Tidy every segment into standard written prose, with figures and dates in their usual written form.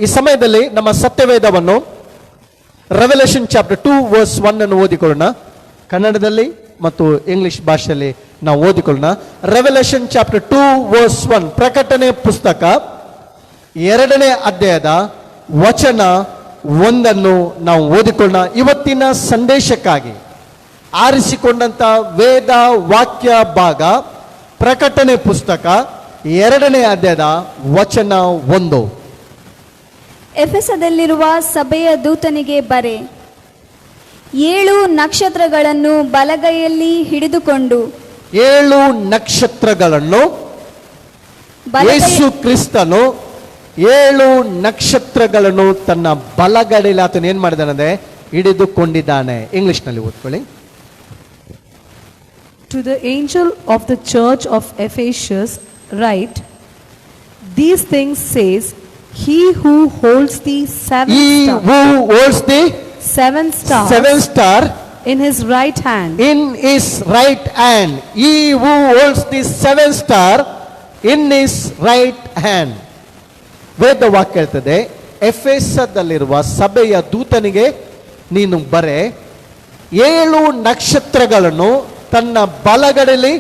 ಈ ಸಮಯದಲ್ಲಿ ನಮ್ಮ ಸತ್ಯವೇದವನ್ನು ರೆವಲ್ಯೂಷನ್ ಚಾಪ್ಟರ್ 2 ವರ್ಸ್ 1 ಅನ್ನು ಓದಿಕೊಳ್ಳೋಣ. ಕನ್ನಡದಲ್ಲಿ ಮತ್ತು ಇಂಗ್ಲಿಷ್ ಭಾಷೆಯಲ್ಲಿ ನಾವು ಓದಿಕೊಳ್ಳೋಣ. ರೆವಲ್ಯೂಷನ್ ಚಾಪ್ಟರ್ 2 ವರ್ಸ್ 1, ಪ್ರಕಟಣೆ ಪುಸ್ತಕ 2ನೇ ಅಧ್ಯಾಯದ ವಚನ 1 ನಾವು ಓದಿಕೊಳ್ಳೋಣ. ಇವತ್ತಿನ ಸಂದೇಶಕ್ಕಾಗಿ ಆರಿಸಿಕೊಂಡಂತ ವೇದ ವಾಕ್ಯ ಭಾಗ ಪ್ರಕಟಣೆ ಪುಸ್ತಕ 2ನೇ ಅಧ್ಯಾಯದ ವಚನ 1. ಎಫೆಸದಲ್ಲಿರುವ ಸಭೆಯ ದೂತನಿಗೆ ಬರೆ, 7 ನಕ್ಷತ್ರಗಳನ್ನು ಬಲಗೈಯಲ್ಲಿ ಹಿಡಿದುಕೊಂಡು 7 ನಕ್ಷತ್ರಗಳನ್ನು ಯೇಸು ಕ್ರಿಸ್ತನು 7 ನಕ್ಷತ್ರಗಳನ್ನು ತನ್ನ ಬಲಗಡೆಯಲ್ಲಿ ಆತನು ಏನ್ ಮಾಡಿದಾನೆ? ಹಿಡಿದುಕೊಂಡಿದ್ದಾನೆ. ಇಂಗ್ಲಿಷ್ ನಲ್ಲಿ ಓದ್ಕೊಳ್ಳಿ. To the angel of the church of Ephesus write, these things says he who holds the seven star in his right hand. In his right hand. He who holds the 7 star in his right hand. ವೇದ ವಾಕ್ಯ ಹೇಳ್ತದೆ, ಎಫೆಸದಲ್ಲಿರುವ ಸಭೆಯ ದೂತನಿಗೆ ನೀನು ಬರೆ, 7 ನಕ್ಷತ್ರಗಳನ್ನು ತನ್ನ ಬಲಗಡೆಯಲ್ಲಿ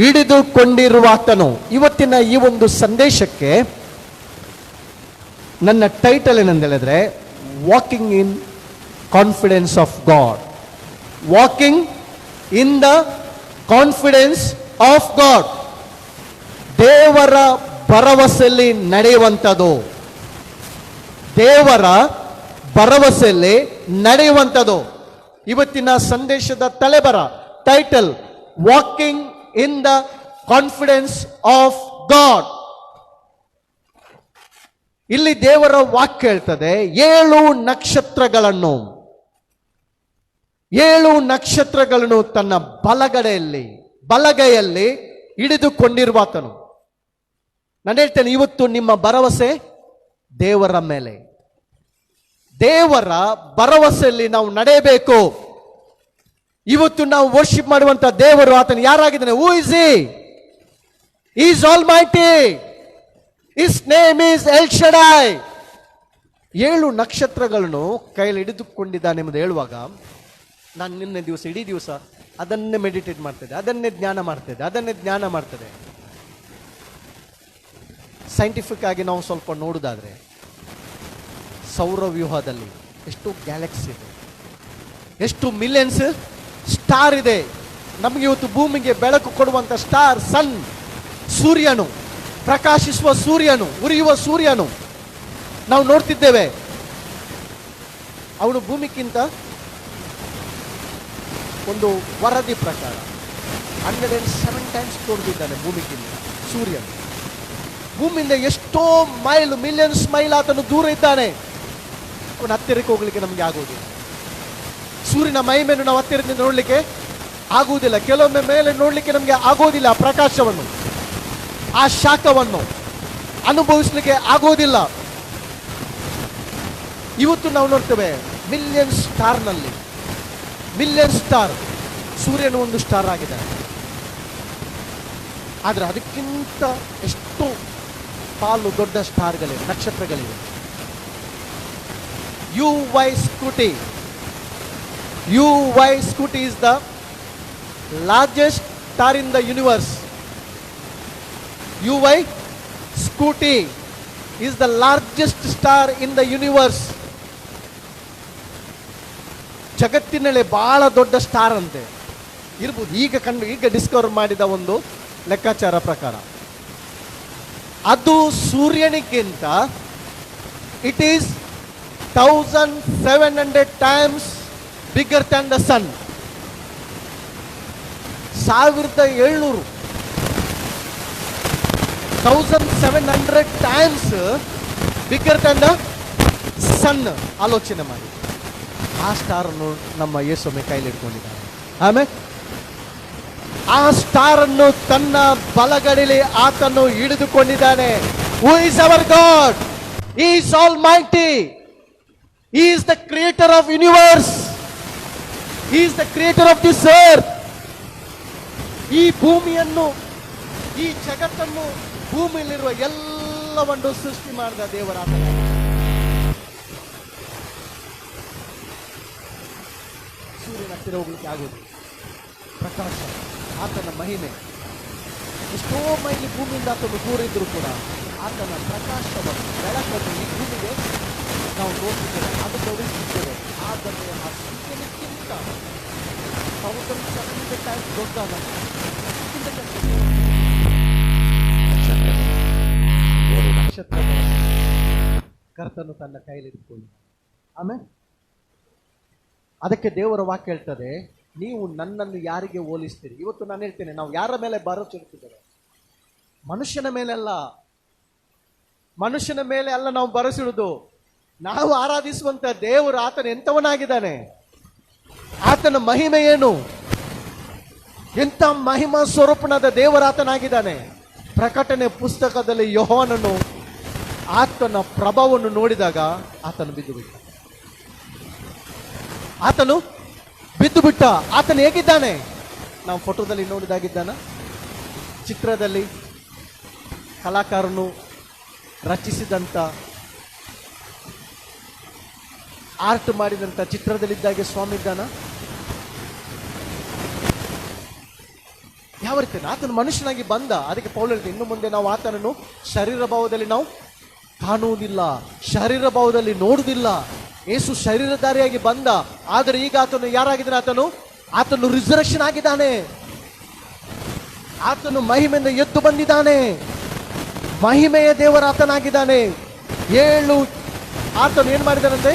ಹಿಡಿದುಕೊಂಡಿರುವಾತನು. ಇವತ್ತಿನ ಈ ಒಂದು ಸಂದೇಶಕ್ಕೆ ನನ್ನ ಟೈಟಲ್ ಏನಂತ ಹೇಳಿದ್ರೆ, walking in confidence of God. Walking in the confidence of God. ದೇವರ ಭರವಸೆಯಲ್ಲಿ ನಡೆಯುವಂಥದ್ದು. ದೇವರ ಭರವಸೆಯಲ್ಲಿ ನಡೆಯುವಂಥದ್ದು ಇವತ್ತಿನ ಸಂದೇಶದ ತಲೆಬರ, title walking in the confidence of God. ಇಲ್ಲಿ ದೇವರ ವಾಕ್ಯ ಹೇಳ್ತದೆ, 7 ನಕ್ಷತ್ರಗಳನ್ನು ತನ್ನ ಬಲಗೈಯಲ್ಲಿ ಹಿಡಿದುಕೊಂಡಿರುವಾತನು. ನಾನು ಹೇಳ್ತೇನೆ, ಇವತ್ತು ನಿಮ್ಮ ಭರವಸೆ ದೇವರ ಮೇಲೆ. ದೇವರ ಭರವಸೆಯಲ್ಲಿ ನಾವು ನಡೆಯಬೇಕು. ಇವತ್ತು ನಾವು ವರ್ಷಿಪ್ ಮಾಡುವಂತ ದೇವರು ಆತನು ಯಾರಾಗಿದ್ದಾನೆ? Who is he? Is almighty. His name is El Shaddai. 7 ನಕ್ಷತ್ರಗಳನ್ನು ಕೈಯಲ್ಲಿ ಹಿಡಿದುಕೊಂಡಿದ್ದಾನೆ ಎಂಬುದು ಹೇಳುವಾಗ, ನಾನು ನಿನ್ನೆ ದಿವಸ ಇಡೀ ದಿವಸ ಅದನ್ನೇ ಮೆಡಿಟೇಟ್ ಮಾಡ್ತಿದ್ದೆ, ಅದನ್ನೇ ಜ್ಞಾನ ಮಾಡ್ತದೆ. ಸೈಂಟಿಫಿಕ್ ಆಗಿ ನಾವು ಸ್ವಲ್ಪ ನೋಡುವುದಾದ್ರೆ, ಸೌರವ್ಯೂಹದಲ್ಲಿ ಎಷ್ಟು ಗ್ಯಾಲಕ್ಸಿ ಇದೆ, ಎಷ್ಟು ಮಿಲಿಯನ್ಸ್ ಸ್ಟಾರ್ ಇದೆ. ನಮಗೆ ಇವತ್ತು ಭೂಮಿಗೆ ಬೆಳಕು ಕೊಡುವಂತ ಸ್ಟಾರ್ ಸನ್, ಸೂರ್ಯನು, ಪ್ರಕಾಶಿಸುವ ಸೂರ್ಯನು, ಉರಿಯುವ ಸೂರ್ಯನು ನಾವು ನೋಡ್ತಿದ್ದೇವೆ. ಅವನು ಭೂಮಿಗಿಂತ ಒಂದು ವರದಿ ಪ್ರಕಾರ 107 ಟೈಮ್ಸ್ ತೋರಿಸಿದ್ದಾನೆ ಭೂಮಿಗಿಂತ ಸೂರ್ಯನು. ಭೂಮಿಯಿಂದ ಎಷ್ಟೋ ಮಿಲಿಯನ್ಸ್ ಮೈಲ್ ಆತನು ದೂರ ಇದ್ದಾನೆ. ಅವನ ಹತ್ತಿರಕ್ಕೆ ಹೋಗ್ಲಿಕ್ಕೆ ನಮಗೆ ಆಗುವುದಿಲ್ಲ. ಸೂರ್ಯನ ಮಹಿಮೆಯನ್ನು ನಾವು ಹತ್ತಿರದಿಂದ ನೋಡ್ಲಿಕ್ಕೆ ಆಗುವುದಿಲ್ಲ. ಕೆಲವೊಮ್ಮೆ ಮೇಲೆ ನೋಡ್ಲಿಕ್ಕೆ ನಮಗೆ ಆಗೋದಿಲ್ಲ. ಆ ಪ್ರಕಾಶವನ್ನು, ಆ ಶಾಖವನ್ನು ಅನುಭವಿಸ್ಲಿಕ್ಕೆ ಆಗೋದಿಲ್ಲ. ಇವತ್ತು ನಾವು ನೋಡ್ತೇವೆ ಮಿಲಿಯನ್ ಸ್ಟಾರ್, ಸೂರ್ಯನು ಒಂದು ಸ್ಟಾರ್ ಆಗಿದ್ದಾನೆ. ಆದ್ರೆ ಅದಕ್ಕಿಂತ ಎಷ್ಟು ಪಾಲು ದೊಡ್ಡ ಸ್ಟಾರ್ಗಳಿವೆ, ನಕ್ಷತ್ರಗಳಿವೆ. UY Scuti is the largest star in the universe. UY Scuti is the largest star in the universe. ಜಗತ್ತಿನಲ್ಲಿ ಬಹಳ ದೊಡ್ಡ ಸ್ಟಾರ್ ಅಂತೆ ಇರ್ಬೋದು. ಈಗ ಡಿಸ್ಕವರ್ ಮಾಡಿದ ಒಂದು ಲೆಕ್ಕಾಚಾರ ಪ್ರಕಾರ ಅದು ಸೂರ್ಯನಿಗಿಂತ it is 1700 times bigger than the sun. 1700 times bigger than the sun. ಆಲೋಚನೆ ಮಾಡಿ. ಆ ಸ್ಟಾರ್ ಅನ್ನು ನಮ್ಮ ಯೇಸುವೆ ಕೈಲಿ ಇಟ್ಕೊಂಡಿದ್ದಾರೆ. ಆಮೇಲೆ ಆ ಸ್ಟಾರ್ ಅನ್ನು ತನ್ನ ಬಲಗಡೆಯಲ್ಲಿ ಆತನು ಹಿಡಿದುಕೊಂಡಿದ್ದಾನೆ. Who is our God? He is almighty. He is the creator of universe. He is the creator of this earth. ಈ ಭೂಮಿಯನ್ನು, ಈ ಜಗತ್ತನ್ನು, ಭೂಮಿಯಲ್ಲಿರುವ ಎಲ್ಲವನ್ನು ಸೃಷ್ಟಿ ಮಾಡಿದ ದೇವರಾದ ಹತ್ತಿರ ಹೋಗ್ಲಿಕ್ಕೆ ಆಗೋದು. ಪ್ರಕಾಶ, ಆತನ ಮಹಿಮೆ. ಎಷ್ಟೋ ಮೈಲಿ ಭೂಮಿಯಿಂದ ಆತನು ದೂರ ಇದ್ರೂ ಕೂಡ ಆತನ ಪ್ರಕಾಶವನ್ನು, ಬೆಳಕನ್ನು ಈ ಭೂಮಿಗೆ ನಾವು ನೋಡ್ತಿದ್ದೇವೆ, ಅದು ಗೌರವಿಸುತ್ತೇವೆ. ಆದರೆ ಆ ಸೂರ್ಯನಿಗಿಂತ 1070 ಟೈಮ್ಸ್ ದೊಡ್ಡ ನಕ್ಷತ್ರ ಕರ್ತನು ತನ್ನ ಕೈಯಲ್ಲಿ ಇಟ್ಕೊಳ್ಳಿ. ಆಮೇಲೆ ಅದಕ್ಕೆ ದೇವರ ವಾಕ್ಯ ಹೇಳ್ತದೆ, ನೀವು ನನ್ನನ್ನು ಯಾರಿಗೆ ಹೋಲಿಸ್ತೀರಿ? ಇವತ್ತು ನಾನು ಹೇಳ್ತೇನೆ, ನಾವು ಯಾರ ಮೇಲೆ ಭರವಸೆ ಇಡ್ತಿದ್ದೇವೆ? ಮನುಷ್ಯನ ಮೇಲೆಲ್ಲ, ಮನುಷ್ಯನ ಮೇಲೆ ಅಲ್ಲ ನಾವು ಭರವಸೆಡುವುದು. ನಾವು ಆರಾಧಿಸುವಂತ ದೇವರು ಆತನ ಎಂಥವನಾಗಿದ್ದಾನೆ, ಆತನ ಮಹಿಮೆ ಏನು, ಎಂಥ ಮಹಿಮಾ ಸ್ವರೂಪನಾದ ದೇವರಾತನಾಗಿದ್ದಾನೆ. ಪ್ರಕಟಣೆ ಪುಸ್ತಕದಲ್ಲಿ ಯೋಹಾನನು ಆತನ ಪ್ರಭಾವವನ್ನು ನೋಡಿದಾಗ ಆತನು ಬಿದ್ದು ಬಿಟ್ಟ. ಆತನು ಬಿದ್ದು ಬಿಟ್ಟ. ಆತನು ಹೇಗಿದ್ದಾನೆ? ನಾವು ಫೋಟೋದಲ್ಲಿ ನೋಡಿದಾಗಿದ್ದಾನ, ಚಿತ್ರದಲ್ಲಿ ಕಲಾಕಾರನು ರಚಿಸಿದಂಥ, ಆರ್ಟ್ ಮಾಡಿದಂಥ ಚಿತ್ರದಲ್ಲಿದ್ದಾಗೆ ಸ್ವಾಮಿ ಇದ್ದಾನ? ಯಾವ ರೀತಿ ಆತನು ಮನುಷ್ಯನಾಗಿ ಬಂದ. ಅದಕ್ಕೆ ಪೌಲ ಹೇಳ್ತಾರೆ, ಇನ್ನು ಮುಂದೆ ನಾವು ಆತನನ್ನು ಶರೀರ ಭಾವದಲ್ಲಿ ನಾವು ಕಾಣುವುದಿಲ್ಲ, ಶರೀರ ಭಾವದಲ್ಲಿ ನೋಡುವುದಿಲ್ಲ. ಯೇಸು ಶರೀರಧಾರಿಯಾಗಿ ಬಂದ, ಆದರೆ ಈಗ ಆತನು ಯಾರಾಗಿದ್ದಾನೆ? ಆತನು ರಿಸರೆಕ್ಷನ್ ಆಗಿದ್ದಾನೆ. ಆತನು ಮಹಿಮೆಯಿಂದ ಎದ್ದು ಬಂದಿದ್ದಾನೆ. ಮಹಿಮೆಯ ದೇವರ ಆತನಾಗಿದ್ದಾನೆ. ಆತನು ಏನ್ ಮಾಡಿದ್ದಾನಂತೆ?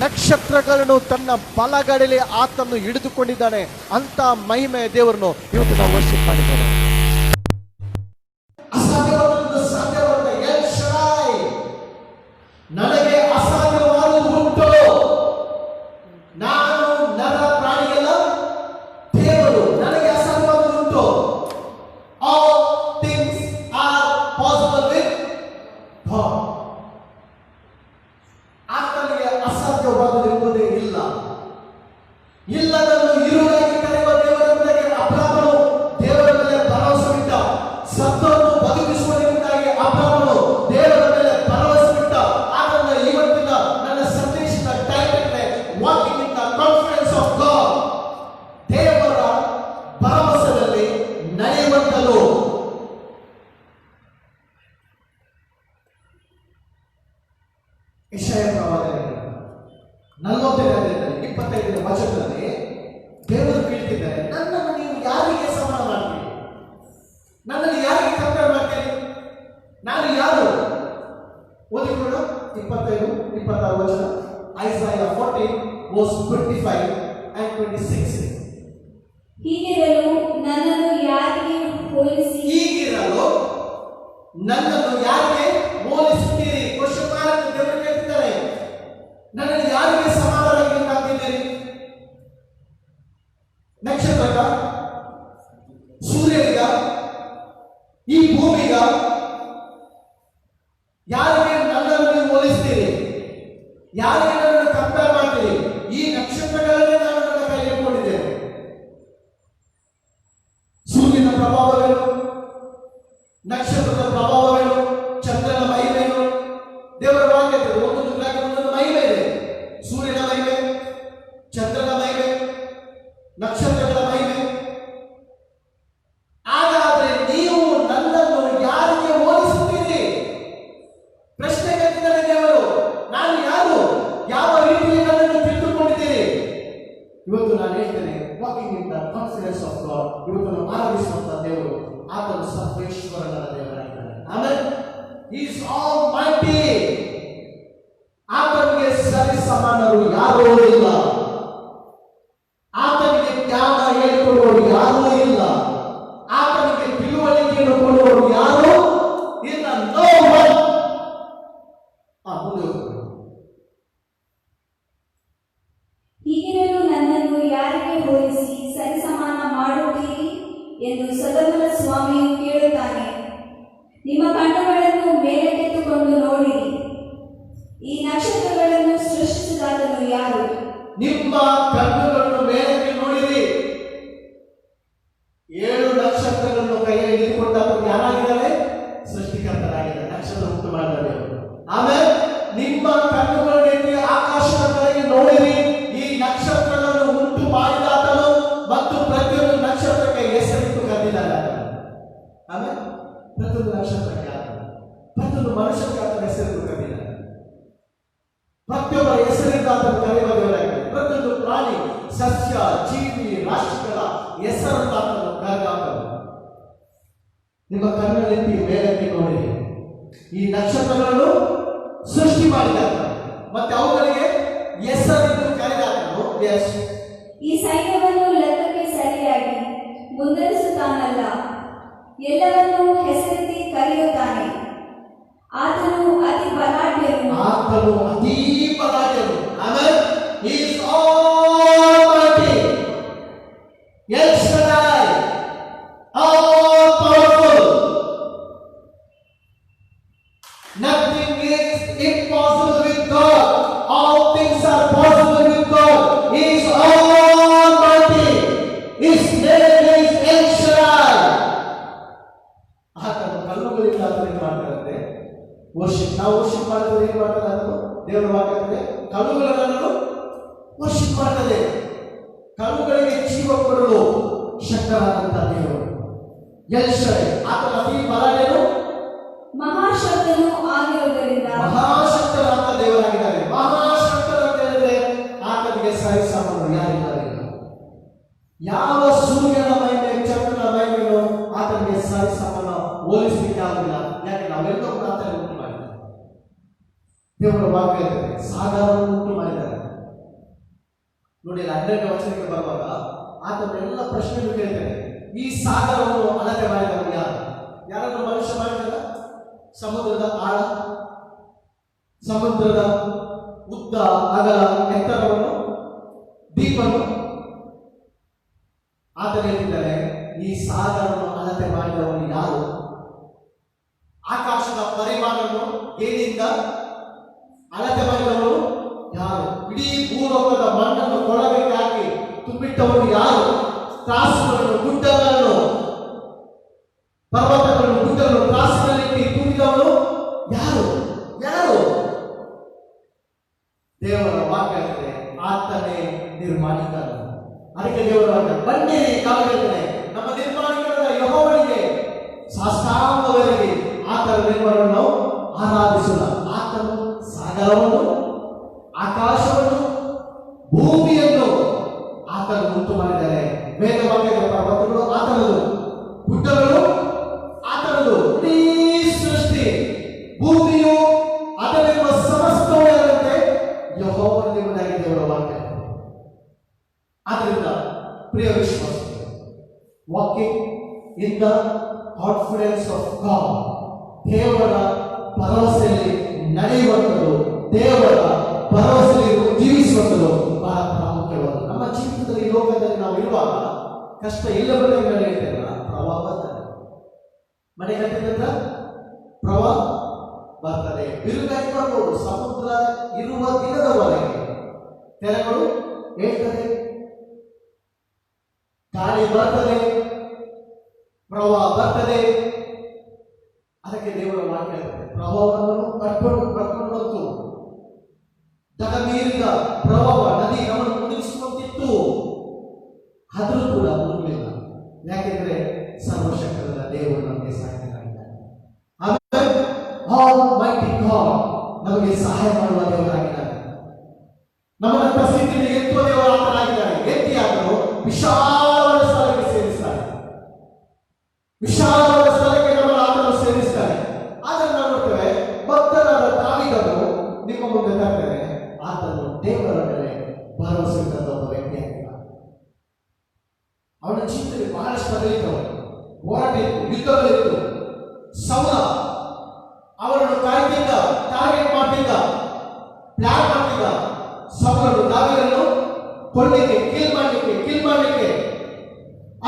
ನಕ್ಷತ್ರಗಳನ್ನು ತನ್ನ ಬಲಗಡೆಯಲ್ಲಿ ಆತನು ಹಿಡಿದುಕೊಂಡಿದ್ದಾನೆ. ಅಂತ ಮಹಿಮೆಯ ದೇವರನ್ನು ಇವತ್ತು ನಾವು ವರ್ಷ ಮಾಡಿದ್ದೇವೆ. ನನಗೆ ಅಸಾಧ್ಯವಾದುದು ಉಂಟು, ನಾನು ನರ ಪ್ರಾಣಿಗಳ ದೇವರು, ನನಗೆ ಅಸಾಧ್ಯವಾದುದು ಉಂಟು. All things are possible with god. ಆತನಿಗೆ ಅಸಾಧ್ಯವಾದುದೆಂಬುದೇ ಇಲ್ಲ. ಇಲ್ಲದನ್ನು ಇರುವುದಾಗಿ ಕರೆಯುವ ದೇವರೆಂಬುದಾಗಿ ಅಬ್ರಹಾಮನು ದೇವರ ಮೇಲೆ ಭರವಸೆ ಬಿಟ್ಟ. ಸತ್ತವನ್ನು ಬದುಕಿಸುವುದರಿಂದಾಗಿ ಅಬ್ರಹಾಮನು ದೇವರ ಮೇಲೆ ಭರವಸೆ ಬಿಟ್ಟ. ಆದ್ದರಿಂದ ಇವತ್ತಿನ ನನ್ನ ಸಂದೇಶದ title walking in the confidence of God. ದೇವರ ಭರವಸೆಯಲ್ಲಿ ನಡೆಯುವಂತಲು. ಯೆಶಾಯ ಪ್ರವಾದನೆ 45ನೇ ವಚನದಲ್ಲಿ ದೇವರು ಕೇಳ್ತಿದ್ದಾರೆ, ನನ್ನನ್ನು ನೀವು ಯಾರಿಗೆ ಸಮಾನ ಮಾಡ್ತೀರಿ? ನನ್ನನ್ನು ಯಾರಿಗೆ ಕಂಪೇರ್ ಮಾಡ್ತೀರಿ? ನಾನು ಯಾರು? ಓದಿಕೊಳ್ಳ 25-26 ವಚನ. ಐಸಾಯ 40:25 and 26. ಹೀಗಿರಲು ನನ್ನನ್ನು ಯಾರಿಗೆ ಹೋಲಿಸಿ ಹೋಲಿಸುತ್ತೀರಿ? ಕ್ವಶನ್ ಮಾರ್ಕ್ ದೇವರು ಕೇಳ್ತಿದ್ದಾರೆ. ನನ್ನನ್ನು ಯಾರಿಗೆ ಸಮಾನರಾಗಿ ಕಾಣ್ತಿದ್ದೀರಿ? ನಕ್ಷತ್ರಗ, ಸೂರ್ಯನಿಗ, ಈ ಭೂಮಿಗ, ಯಾರಿಗೆ ನನ್ನನ್ನು ನೀವು ಹೋಲಿಸ್ತೀರಿ? ಯಾರಿಗೆ ನನ್ನನ್ನು ಕಂಪೇರ್ ಮಾಡ್ತೀರಿ? ಈ ನಕ್ಷತ್ರಗಳನ್ನೇ ನಾನು ನನ್ನ ಕೈಯಲ್ಲಿ ಇಟ್ಕೊಂಡಿದ್ದೇನೆ. ಸೂರ್ಯನ ಪ್ರಭಾವವೇನು? ನಕ್ಷತ್ರದ ಪ್ರಭಾವವೇನು? ಚಂದ್ರನ ಮಹಿಮೆನು? ದೇವರ ವಾಕ್ಯ ಒಂದೊಂದು ಗ್ರಹಕ್ಕೆ ಒಂದೊಂದು ಮಹಿಮೆ ಇದೆ. ಸೂರ್ಯನ ಮಹಿಮೆ, ಚಂದ್ರನ ಮಹಿಮೆ, ನಕ್ಷತ್ರಗಳ ಮಹಿಮೆ. ಹಾಗಾದ್ರೆ ನೀವು ನನ್ನನ್ನು ಯಾರಿಗೆ ಹೋಲಿಸುತ್ತೀರಿ? ಪ್ರಶ್ನೆ ಕೇಳ್ತಿದ್ದಾರೆ ದೇವರು. ನಾನು ಯಾರು? ಯಾವ ರೀತಿಯಲ್ಲಿ ನನ್ನನ್ನು ತಿಳಿದುಕೊಂಡಿದ್ದೀರಿ? ಇವತ್ತು ನಾನು ಹೇಳ್ತೇನೆ, walking in the confidence of god. ಇವತ್ತು ನಾವು ಆರಾಧಿಸುವಂತ ದೇವರು ಆತನು ಸರ್ವೇಶ್ವರನ ದೇವರಾಗಿದ್ದಾನೆ. ಆಮೇಲೆ he is almighty. ಆತನಿಗೆ ಸರಿ ಸಮಾನರು ಯಾರೂ ಇಲ್ಲ. ಆತನಿಗೆ ಜ್ಞಾನ ಹೇಳಿಕೊಡುವವರು ಯಾರೂ ಇಲ್ಲ. ಆತನಿಗೆ ತಿಳುವಳಿಕೆಯನ್ನು ಕೊಡುವವರು ಯಾರು ಇಲ್ಲ. No one. ಹೀಗಿರಲು ನನ್ನನ್ನು ಯಾರಿಗೆ ಹೋಲಿಸಿ ಸರಿಸಮಾನ ಮಾಡುತ್ತೀರಿ ಎಂದು ಸದಮಲ ಸ್ವಾಮಿಯು ಕೇಳುತ್ತಾನೆ. ನಿಮ್ಮ ಕಣ್ಣುಗಳನ್ನು ಮೇಲಕ್ಕೆತ್ತುಕೊಂಡು ನೋಡಿರಿ. ಈ ನಕ್ಷತ್ರಗಳನ್ನು ಸೃಷ್ಟಿಸಿದಾತನು ಯಾರು? ಮನುಷ್ಯನಿಗೆ ಆತನ ಹೆಸರು ಕರೆದಿಲ್ಲ. ಪ್ರತಿಯೊಬ್ಬರ ಹೆಸರಿಂದ ಆತನ ಕರೆಯುವ ದೇವರಾಗಿದೆ. ಪ್ರತಿಯೊಂದು ಪ್ರಾಣಿ, ಸಸ್ಯ, ಜೀವಿ, ರಾಶಿಗಳ ಹೆಸರನ್ನು ಆತನು ಕರೆದಾತನು. ನಿಮ್ಮ ಕಣ್ಣಲ್ಲಿ ಮೇಲಕ್ಕೆ ನೋಡಿ, ಈ ನಕ್ಷತ್ರಗಳನ್ನು ಸೃಷ್ಟಿ ಮಾಡಿದಾಗ ಮತ್ತೆ ಅವುಗಳಿಗೆ ಹೆಸರಿದ್ದು ಕರೆದಾತನು. ಎಸ್, ಈ ಸೈನ್ಯವನ್ನು ಲೆಕ್ಕಕ್ಕೆ ಸರಿಯಾಗಿ ಮುಂದರಿಸುತ್ತಾನಲ್ಲ, ಎಲ್ಲವನ್ನೂ ಹೆಸರಿಸಿ ಕರೆಯುತ್ತಾನೆ. ಆತನು ಅತಿ ಬಲಾಢ್ಯನು. ಆತನು ಅತೀ ಬಲಾಢ್ಯನು. ಆಮೇಲೆ he is almighty, El Shaddai, all powerful. Nothing is impossible with God. All things are possible with God. He is almighty. His name is El Shaddai. ಆತನು ಕಲ್ಲುಗಳಿಂದ ಆತನಿಗೆ ಮಾಡ್ತಾರಂತೆ ವರ್ಷಿಪ್. ನಾವು ವರ್ಷಿಪ್ ಮಾಡಿದ್ರೆ ಏನ್ ಮಾಡ್ತಾರೆ? ಅದು ದೇವರ ವಾಕ್ಯದಲ್ಲಿ ಕಲ್ಲುಗಳನ್ನು ವರ್ಷಿಪ್ ಮಾಡ್ತದೆ. ಕಲ್ಲುಗಳಿಗೆ ಜೀವ ಕೊಡಲು ಶಕ್ತರಾದಂತ ದೇವರು ಎಲ್ ಶಡೈ. ಆತನ ಅತಿ ಬಲಾಢ್ಯನು, ಮಹಾಶಕ್ತನು ಆಗಿರುವುದರಿಂದ ಮಹಾಶಕ್ತರಾದ ದೇವರಾಗಿದ್ದಾರೆ. ಮಹಾಶಕ್ತರಾದ ಹೇಳಿದ್ರೆ ಆತನಿಗೆ ಸರಿಸಮನು ಯಾರಿದ್ದಾರೆ? ಯಾವ ಸೂರ್ಯನ ಮಹಿಮೆ, ಚಂದ್ರನ ಮಹಿಮೆಯನ್ನು ಆತನಿಗೆ ಸರಿಸಮನ ಹೋಲಿಸಲಿಕ್ಕೆ ಆಗುದಿಲ್ಲ. ಯಾಕೆ? ನಾವೆಲ್ಲರೂ ಆತನ ಉಂಟು ಮಾಡಿದ್ದಾರೆ. ದೇವರ ವಾಕ್ಯ ಹೇಳ್ತದೆ ಸಾಗರವನ್ನು ಉಂಟು ಮಾಡಿದ್ದಾರೆ. ನೋಡಿ, 12ನೇ ವಚನಕ್ಕೆ ಬರುವಾಗ ಆತನೆಲ್ಲ ಪ್ರಶ್ನೆಗಳು ಕೇಳ್ತಾರೆ. ಈ ಸಾಗರವನ್ನು ಅಳತೆ ಮಾಡಿದವರು ಯಾರು? ಯಾರಾದ್ರೂ ಮನುಷ್ಯ ಮಾಡಿದಾರ? ಸಮುದ್ರದ ಆಳ, ಸಮುದ್ರದ ಉದ್ದ, ಅಗಲ, ಎತ್ತರವನ್ನು, ದೀಪವನ್ನು ಆತನು ಹೇಳಿದ್ದಾರೆ. ಈ ಸಾಗರವನ್ನು ಅಳತೆ ಮಾಡಿದವರು ಯಾರು? ಆಕಾಶದ ಪರಿಮಾಣವನ್ನು ಏನಿಂದ ಅಳತೆ ಮಾಡಿದವರು ಯಾರು? ಇಡೀ ಭೂಲೋಕದ ಮಣ್ಣನ್ನು ಕೊಳವೆಗೆ ಹಾಕಿ ತುಂಬಿಟ್ಟವರು ಯಾರು? ತ್ರಾಸುಗಳನ್ನು, ಗುಡ್ಡಗಳನ್ನು, ಪರ್ವತಗಳನ್ನು, ಗುಡ್ಡಗಳನ್ನು ತ್ರಾಸಿನಲ್ಲಿ ತುಂಬಿದವರು ಯಾರು? ಯಾರು? ದೇವರ ವಾಕ್ಯ ಹೇಳ್ತದೆ ಆತನೇ ನಿರ್ಮಾಣಿಕನು. ಅದಕ್ಕೆ ದೇವರ ವಾಕ್ಯ ಬನ್ನಿರಿ ಕಾಲಗಳೇ ನಮ್ಮ ನಿರ್ಮಾಣಿಕರಾದ ಯೆಹೋವನಿಗೆ ಸಾಷ್ಟಾಂಗವಾಗಿ ಆತನ ನಿರ್ಮಾಣವನ್ನು ನಾವು ಆರಾಧಿಸೋಣ. ಆತನು ಸಾಗರವನ್ನು, ಆಕಾಶವನ್ನು, ಭೂಮಿಯನ್ನು ಆತನು ಉಂಟು ಮಾಡಿದ್ದಾರೆ. ವೇದವಾಕ್ಯದ ಪರ್ವತಗಳು ಆತನದು, ಗುಡ್ಡಗಳು ಆತನದು, ಇಡೀ ಸೃಷ್ಟಿ, ಭೂಮಿಯು ಅದರಲ್ಲಿರುವ ಸಮಸ್ತವೂ ಇರುವಂತೆ ಯೆಹೋವನೆಂಬುದಾಗಿ ದೇವರ ವಾಕ್ಯ. ಆದ್ದರಿಂದ ಪ್ರಿಯ ವಿಶ್ವಾಸ, walking in the confidence of God, ದೇವರ ಭರವಸೆಯಲ್ಲಿ ನಡೆಯುವಂಥದ್ದು, ದೇವರ ಭರವಸೆಯಲ್ಲಿ ಜೀವಿಸುವಂಥದ್ದು ಬಹಳ ಪ್ರಾಮುಖ್ಯವಾದ. ನಮ್ಮ ಜೀವಿತದಲ್ಲಿ, ಲೋಕದಲ್ಲಿ ನಾವು ಇರುವಾಗ ಕಷ್ಟ ಇಲ್ಲವರೆಗೆ ನಡೆಯುತ್ತಲ್ಲ, ಪ್ರವಾಹ ಬರ್ತದೆ. ಮನೆ ಕಟ್ಟಿದ ಪ್ರವಾಹ ಬರ್ತದೆ, ಬಿರುಗಾಳಿ ಬರ್ಬೋದು. ಸಮುದ್ರ ಇರುವ ದಿನದವರೆಗೆ ತೆರೆಗಳು ಹೇಳ್ತದೆ, ಗಾಳಿ ಬರ್ತದೆ, ಪ್ರವಾಹ ಬರ್ತದೆ. ಅದಕ್ಕೆ ದೇವರ ವಾಕ್ಯ ಹೇಳ್ತದೆ ಪ್ರವಾಹವನ್ನು ಕಟ್ಕೊಂಡು ಬಂತು. ಜಗಮೀರಿದ ಪ್ರವಾಹ ನದಿ ನಮ್ಮನ್ನು ಮುಳುಗಿಸುವಂತಿತ್ತು, ಆದರೂ ಕೂಡ ಮುಳುಗಲಿಲ್ಲ. ಯಾಕೆಂದ್ರೆ ಸರ್ವಶಕ್ತರಾದ ದೇವರು ನಮಗೆ ಸಹಾಯಕರಾಗಿದ್ದಾರೆ. ಆಮೇಲೆ ಆಲ್ಮೈಟಿ ಗಾಡ್ ನಮಗೆ ಸಹಾಯ ಮಾಡುವ ದೇವರಾಗಿದ್ದಾರೆ. ನಮ್ಮನ್ನ ಪರಿಸ್ಥಿತಿಯಲ್ಲಿ ಎತ್ತುವ ದೇವರ ಆತನಾಗಿದ್ದಾರೆ. ಎತ್ತಿ ಆತನು ವಿಶಾಲವಾದ ಸ್ಥಳಕ್ಕೆ ಸೇರಿಸ್ತಾರೆ, ವಿಶಾಲವಾದ ಸ್ಥಳಕ್ಕೆ ನಮ್ಮನ್ನು ಆತನು ಸೇರಿಸ್ತಾರೆ. ಆದರೆ ನಾವು ನೋಡ್ತೇವೆ, ಭಕ್ತರಾದ ದಾವೀದನು ನಿಮ್ಮ ಮುಂದೆ ತರ್ತಾರೆ, ಆತನು ದೇವರ ಮೇಲೆ ಭರವಸೆ ಇದ್ದಂತ ಒಬ್ಬ ವ್ಯಕ್ತಿಯಾಗಿದ್ದಾನೆ. ಅವನ ಜೀವಿತದಲ್ಲಿ ಬಹಳಷ್ಟು ಬದಲಿದ್ದವು, ಹೋರಾಟ ಇತ್ತು, ಯುದ್ಧಗಳಿತ್ತು. ಸೌಲ ಅವರನ್ನು ಕಾಯ್ತಿದ್ದ, ಟಾರ್ಗೆಟ್ ಮಾಡ್ತಿದ್ದ, ಪ್ಲಾನ್ ಮಾಡ್ತಿದ್ದ. ಸೌಲನು ದಾವೀದನನ್ನು ಕೊಳ್ಳಿಕ್ಕೆ, ಕಿಲ್ ಮಾಡಲಿಕ್ಕೆ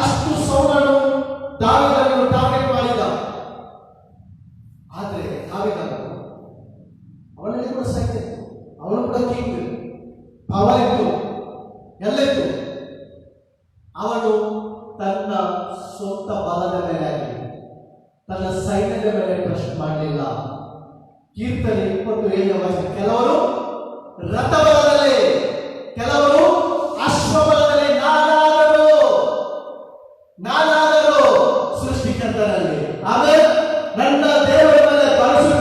ಅಷ್ಟು ಸೌಲನು ದಾವೀದನನ್ನು ಟಾರ್ಗೆಟ್ ಮಾಡಿದ. ಆದರೆ ದಾವೀದನು, ಅವನಲ್ಲಿ ಕೂಡ ಸೈನ್ಯ ಇತ್ತು, ಅವನು ಕೂಡ ಕಿಂಗ್, ಪವರ್ ಇತ್ತು, ಎಲ್ಲಿತ್ತು. ಅವನು ತನ್ನ ಸ್ವಂತ ಬಲದ ಮೇಲೆ ಆಗಲಿ, ತನ್ನ ಸೈನ್ಯದ ಮೇಲೆ ಟ್ರಸ್ಟ್ ಮಾಡಲಿಲ್ಲ. ಕೀರ್ತನೆ 27 ಕೆಲವರು ರಥಬಲದಲ್ಲಿ, ಕೆಲವರು ಅಶ್ವಬಲದಲ್ಲಿ, ನಾನಾದರೂ ಸೃಷ್ಟಿಕರ್ತನಲ್ಲಿ. ಆಮೇಲೆ ನನ್ನ ದೇವರ ಮೇಲೆ ಭರವಸೆ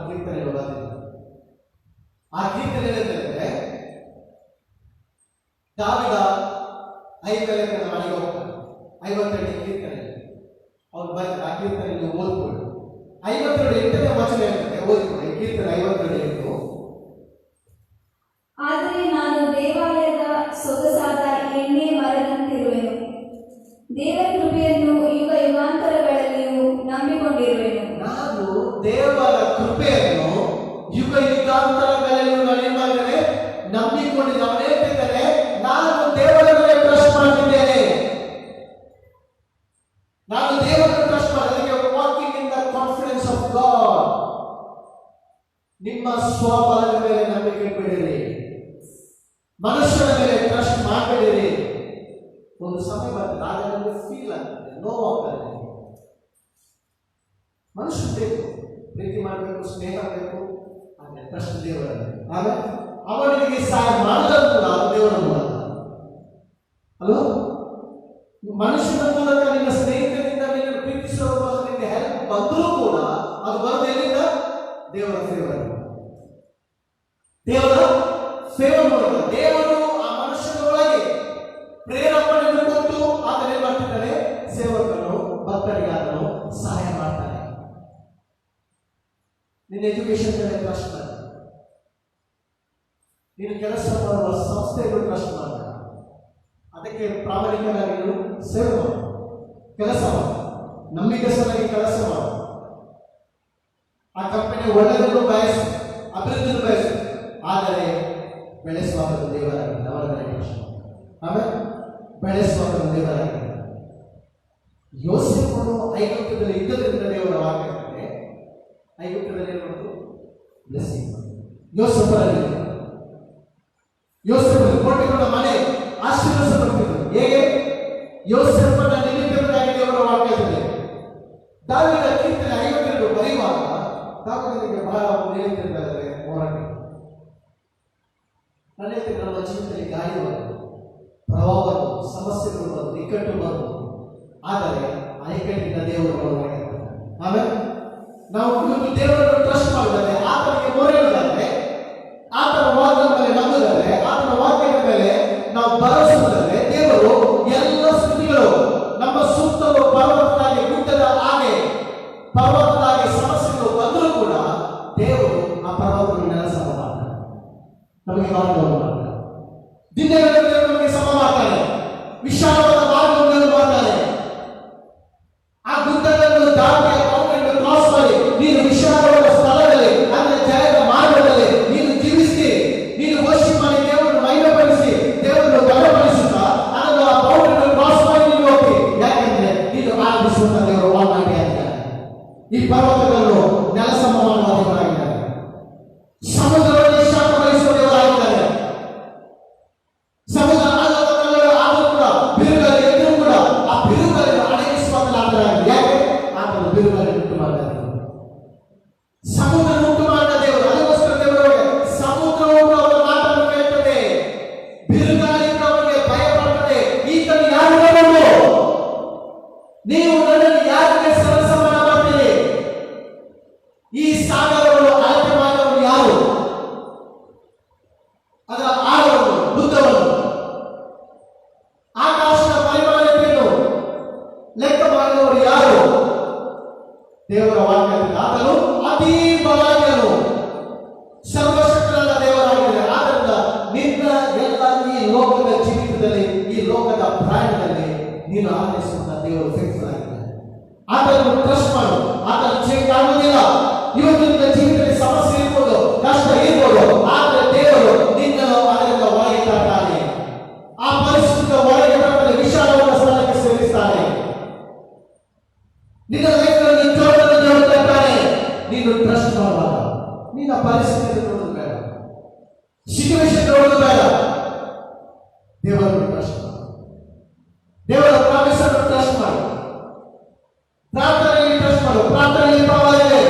ಕೀರ್ತನೆಗಳು ಬಂದಿದೆ. ಆ ಕೀರ್ತನೆ ಏನಂತಂದ್ರೆ, ದಾವಿದ ಐದನೇ ಮನೆಗೆ ಹೋಗ್ತಾನೆ. 52 ಕೀರ್ತನೆ ಅವ್ರು ಬರ್ತಾರೆ. ಆ ಕೀರ್ತನೆ ನೀವು ಓದ್ಕೊಳ್ಳಿ. 52:8 ವಚನ ಹೇಳ್ತಾರೆ, ಓದ್ಕೊಳ್ಳಿ. ಕೀರ್ತನೆ 52:8. ಆದರೆ ನಾನು ದೇವಾಲಯದ ಸೊಗಸಾದ ಎಣ್ಣೆ ಮರದಂತಿರುವೆನು, ದೇವರ ಕೃಪೆಯನ್ನು ಯುಗ ಯುಗಾಂತರಗಳಲ್ಲಿಯೂ ನಂಬಿಕೊಂಡಿರುವೆನು. ನಾನು ದೇವರ ಕೃಪೆಯನ್ನು ಯುಗ ಯುಗಾಂತರಗಳಲ್ಲಿಯೂ ನಂಬಿಕೊಂಡಿದ್ದೇನೆ. ಹೇಳ್ತಿದ್ದೇನೆ, ನಾನು ದೇವರ ಮೇಲೆ ಟ್ರಸ್ಟ್ ಮಾಡ್ತಿದ್ದೇನೆ. ನಾನು ದೇವರನ್ನು ಟ್ರಸ್ಟ್ ಮಾಡಿದ್ರೆ walking in the confidence of god. ನಿಮ್ಮ ಸ್ವಬಲದ ಮೇಲೆ ನಂಬಿಕೆ ಇಡಬೇಡಿರಿ, ಮನುಷ್ಯನ ಮೇಲೆ ಟ್ರಸ್ಟ್ ಮಾಡಬೇಡಿರಿ. ಒಂದು ಸಮಯ ಬರ್ತದೆ, ಆಗ ನಮಗೆ ಫೀಲ್ ಆಗ್ತದೆ, ನೋವಾಗ್ತದೆ. ಮನುಷ್ಯ ಬೇಕು, ಪ್ರೀತಿ ಮಾಡಬೇಕು, ಸ್ನೇಹ ಬೇಕು, ಆದರೆ ಟ್ರಸ್ಟ್ ದೇವರಲ್ಲಿ. ಆಗ ಅವನಿಗೆ ಸಹಾಯ ಮಾಡಿದ್ರು ಕೂಡ ದೇವರ ಮೂಲಕ ಅಲ್ವಾ? ಮನುಷ್ಯನ ಮೂಲಕ, ನಿನ್ನ ಸ್ನೇಹಿತರಿಂದ, ನಿನ್ನ ಪ್ರೀತಿಸುವ ಮೂಲಕ ನಿಮಗೆ ಹೆಲ್ಪ್ ಬಂದರೂ ಕೂಡ ಅದು ಬರೋದೇನಿಲ್ಲ, ದೇವರ ಫೇವರ್. ದೇವರ ಫೇವರ್ ಮೂಲಕ ದೇವರು ಆ ಮನುಷ್ಯನ ಒಳಗೆ ಪ್ರೇರೇಪಣೆಯನ್ನು ಕೊಟ್ಟು ಆತನೇ ಮಾಡ್ತಿದ್ದಾನೆ, ಸೇವಕನು ಭಕ್ತರಿಗೆ ಆತನು ಸಹಾಯ ಮಾಡ್ತಾನೆ. ನಿನ್ನ ಎಜುಕೇಶನ್ ಮೇಲೆ ಟ್ರಸ್ಟ್ ಮಾಡಿ, ನೀನು ಕೆಲಸ ಮಾಡುವ ಸಂಸ್ಥೆಗಳು ಟ್ರಸ್ಟ್ ಮಾಡ್ತಾರೆ. ಅದಕ್ಕೆ ಪ್ರಾಮಾಣಿಕರಾಗಿ ನೀನು ಸೇವೆ ಮಾಡು, ಕೆಲಸ ಮಾಡು, ನಂಬಿಕೆಸರಾಗಿ ಕೆಲಸ ಮಾಡು. ಆ ಕಂಪನಿ ಒಳ್ಳೆಯದನ್ನು ಬಯಸು, ಅಭಿವೃದ್ಧಿಯನ್ನು ಬಯಸು, ಆದರೆ ಬೆಳೆಸುವಾಗ ದೇವರಾಗಿ ಅವರ ಮೇಲೆ ಟ್ರಸ್ಟ್ ಮಾಡು. ಆಮೇಲೆ ಬೆಳೆಸುವಾಗ ದೇವರಾಗಿ. ಯೋಸೇಫನು ಐಗುಪ್ತದಲ್ಲಿ ಇದ್ದದ್ರಿಂದ ದೇವರ ವಾಕ್ಯಕ್ಕೆ ಐಗುಪ್ತದಲ್ಲಿ ಒಂದು ಬ್ಲೆಸ್ಸಿಂಗ್. ಯೋಸೇಫರಲ್ಲಿ ಕೊಟ್ಟಿರುವ ಮನೆ ಆಶೀರ್ವದಿಸಲ್ಪಟ್ಟಿತು. ಹೇಗೆ? ಯೋಸೇಫನ ನಿಮಿತ್ತವಾಗಿ ದೇವರ ವಾಕ್ಯದಲ್ಲಿ. ದಾವೀದ ಕೀರ್ತನೆ 52 ಬರೆಯುವಾಗ ದಾವೀದನಿಗೆ ಬಹಳ ಹೇಳಿದ್ದಾರೆ ಹೋರಾಟ. ನನ್ನ ಹೇಳ್ತೀನಿ, ನಮ್ಮ ಜೀವಿತದಲ್ಲಿ ಗಾಳಿ ಬರುವುದು, ಪ್ರವಾಹ ಬರುವುದು, ಸಮಸ್ಯೆಗಳು ಬರುವುದು, ಇಕ್ಕಟ್ಟು ಬರುವುದು. ಆದರೆ ಆ ಇಕ್ಕಟ್ಟಿನ ದೇವರು ಹೊರಗೆ. ಆಮೇಲೆ ನಾವು ದೇವರನ್ನು ಟ್ರಸ್ಟ್ ಮಾಡಿದರೆ, ಆತನಿಗೆ ಮೊರೆಯಿಡುವುದಾದರೆ, ಆತನ ವಾಕ್ಯದ ಮೇಲೆ ನಂಬುವುದಾದರೆ, ಆತನ ವಾಕ್ಯದ ಮೇಲೆ ನಾವು ಭರವಸೆದರೆ, ದೇವರು ಎಲ್ಲ ಸ್ಥಿತಿಗಳು ನಮ್ಮ ಸುತ್ತಲೂ ಪರ್ವತದಾಗಿ, ಗುಡ್ಡದ ಹಾಗೆ ಪರ್ವತದಾಗಿ ಸಮಸ್ಯೆಗಳು ಬಂದರೂ ಕೂಡ ದೇವರು ಆ ಪರ್ವತವನ್ನು ನೆಲಸಮ ಮಾಡ್ತಾನೆ, ನಮಗೆ ಮಾರ್ಗವನ್ನು ಮಾಡ್ತಾನೆ. ದಿನಗಳಲ್ಲಿ ದೇವರು ನಮಗೆ ಸಮ ಮಾಡ್ತಾನೆ, ವಿಶಾಲವಾದ ಮಾರ್ಗವನ್ನು ಮಾಡ್ತಾನೆ. ಆ ಗುಡ್ಡಗಳನ್ನು ದಾಟಿ ಕ್ರಾಸ್ ಮಾಡಿ ನೀನು ವಿಶಾಲವಾದ ಸ್ಥಳದಲ್ಲಿ, ಅಂದ್ರೆ ಜಯದ ಮಾರ್ಗದಲ್ಲಿ ನೀನು ಜೀವಿಸಿ, ನೀನು ವರ್ಷಿಪ್ ಮಾಡಿ ದೇವರನ್ನು ಮಹಿಮೆಪಡಿಸಿ, ದೇವರನ್ನು ಬಲಪಡಿಸುತ್ತಾ ಅದನ್ನು ಆ ಬೌಂಡರಿಯನ್ನು ಕ್ರಾಸ್ ಮಾಡಿ ನೀನು ಹೋಗಿ. ಯಾಕೆಂದ್ರೆ ನೀನು ಆರಂಭಿಸುವಂತ ದೇವರು ಆಲ್ಮೈಟಿ ಆಗಿದ್ದಾರೆ. ಈ ಪರ್ವತಗಳನ್ನು ನೆಲಸಮ ಮಾಡುವ ದೇವರಾಗಿದ್ದಾರೆ, ಸಮುದ್ರವನ್ನು ಶಾಂತಗೊಳಿಸುವ ದೇವರಾಗಿದ್ದಾರೆ. ಸಮುದ್ರ ಆದರೂ ಕೂಡ ಬಿರುಗಾಳಿ ಎದುರು ಕೂಡ ಆ ಬಿರುಗಾಳಿಯನ್ನು ಅಡಗಿಸುವಂತಾಗಿದೆ. ಯಾಕೆ? ಆತನು ಬಿರುಗಾಳಿ ಉಂಟು ಮಾಡಿದ ಸಮುದ್ರ ಉಂಟು ಮಾಡಿದ ದೇವರು. ಅದಕ್ಕೋಸ್ಕರ ದೇವರು ಸಮುದ್ರವು ಅವರ ಮಾತನ್ನು ಕೇಳ್ತದೆ, ಬಿರುಗಾಳಿ ಅವರಿಗೆ ಭಯ ಪಡ್ತದೆ. ಈತನು ಯಾರು ಬರಲು, ನೀವು ನನ್ನನ್ನು ಯಾರಿಗೆ ಸರಸಮಾನ ಮಾಡ್ತೀರಿ? ಈ ಸಾಗರವನ್ನು ಅಳತೆ ಮಾಡಿದವರು ಯಾರು? ಅದರ ಆಳವನ್ನು, ಉದ್ದವನ್ನು, ಆಕಾಶದ ಪರಿಮಾಣತೆಯನ್ನು ಲೆಕ್ಕ ಮಾಡಿದವರು ಯಾರು? ದೇವರ ವಾಕ್ಯದಿಂದ ಆತನು ಅತೀ ಬಲಾಢ್ಯನು, ಸರ್ವಶಕ್ತನಾದ ದೇವರಾಗಿದ್ದಾರೆ. ಆದ್ದರಿಂದ ನಿನ್ನ ಎಲ್ಲ ಈ ಲೋಕದ ಜೀವಿತದಲ್ಲಿ, ಈ ಲೋಕದ ಪ್ರಯಾಣದಲ್ಲಿ ನೀನು ಆನಂದಿಸುವಂತ ದೇವರು ಫೇತ್ಫುಲ್ ಆಗಿದ್ದಾರೆ. ಆತನನ್ನು ಟ್ರಸ್ಟ್ ಮಾಡು, ಆತನ ಚೇಂಜ್ ಆಗುವುದಿಲ್ಲ. ಇವತ್ತು ನಿನ್ನ ಜೀವಿತದಲ್ಲಿ ಸಮಸ್ಯೆ ಇರ್ಬೋದು, ಕಷ್ಟ ಇರ್ಬೋದು, ಆದರೆ ದೇವರು ನಿನ್ನನ್ನು ಅದರಿಂದ ಒಳಗೆ ತರ್ತಾನೆ. ಆ ಪರಿಸ್ಥಿತಿಯ ಒಳಗೆ ತರ್ತಾನೆ, ವಿಶಾಲವಾದ ಸ್ಥಳಕ್ಕೆ ಸೇರಿಸ್ತಾನೆ. ನಿನ್ನ ಲೈಫ್ನಲ್ಲಿ ಜೋಡನ್ನು ನೋಡುತ್ತಾರೆ. ನೀನು ಟ್ರಸ್ಟ್ ಮಾಡುವಾಗ ನಿನ್ನ ಪರಿಸ್ಥಿತಿ ನೋಡೋದು ಬೇಡ, ಸಿಚುವೇಶನ್ ನೋಡೋದು ಬೇಡ, ದೇವರನ್ನು ಟ್ರಸ್ಟ್ ಮಾಡು, ದೇವರ ಪ್ರಾಮಿಸ್ ಅನ್ನು ಟ್ರಸ್ಟ್ ಮಾಡು, ಪ್ರಾರ್ಥನೆಯಲ್ಲಿ ಟ್ರಸ್ಟ್ ಮಾಡು. ಪ್ರಾರ್ಥನೆಯಲ್ಲಿ ಪವರ್ ಇದೆ,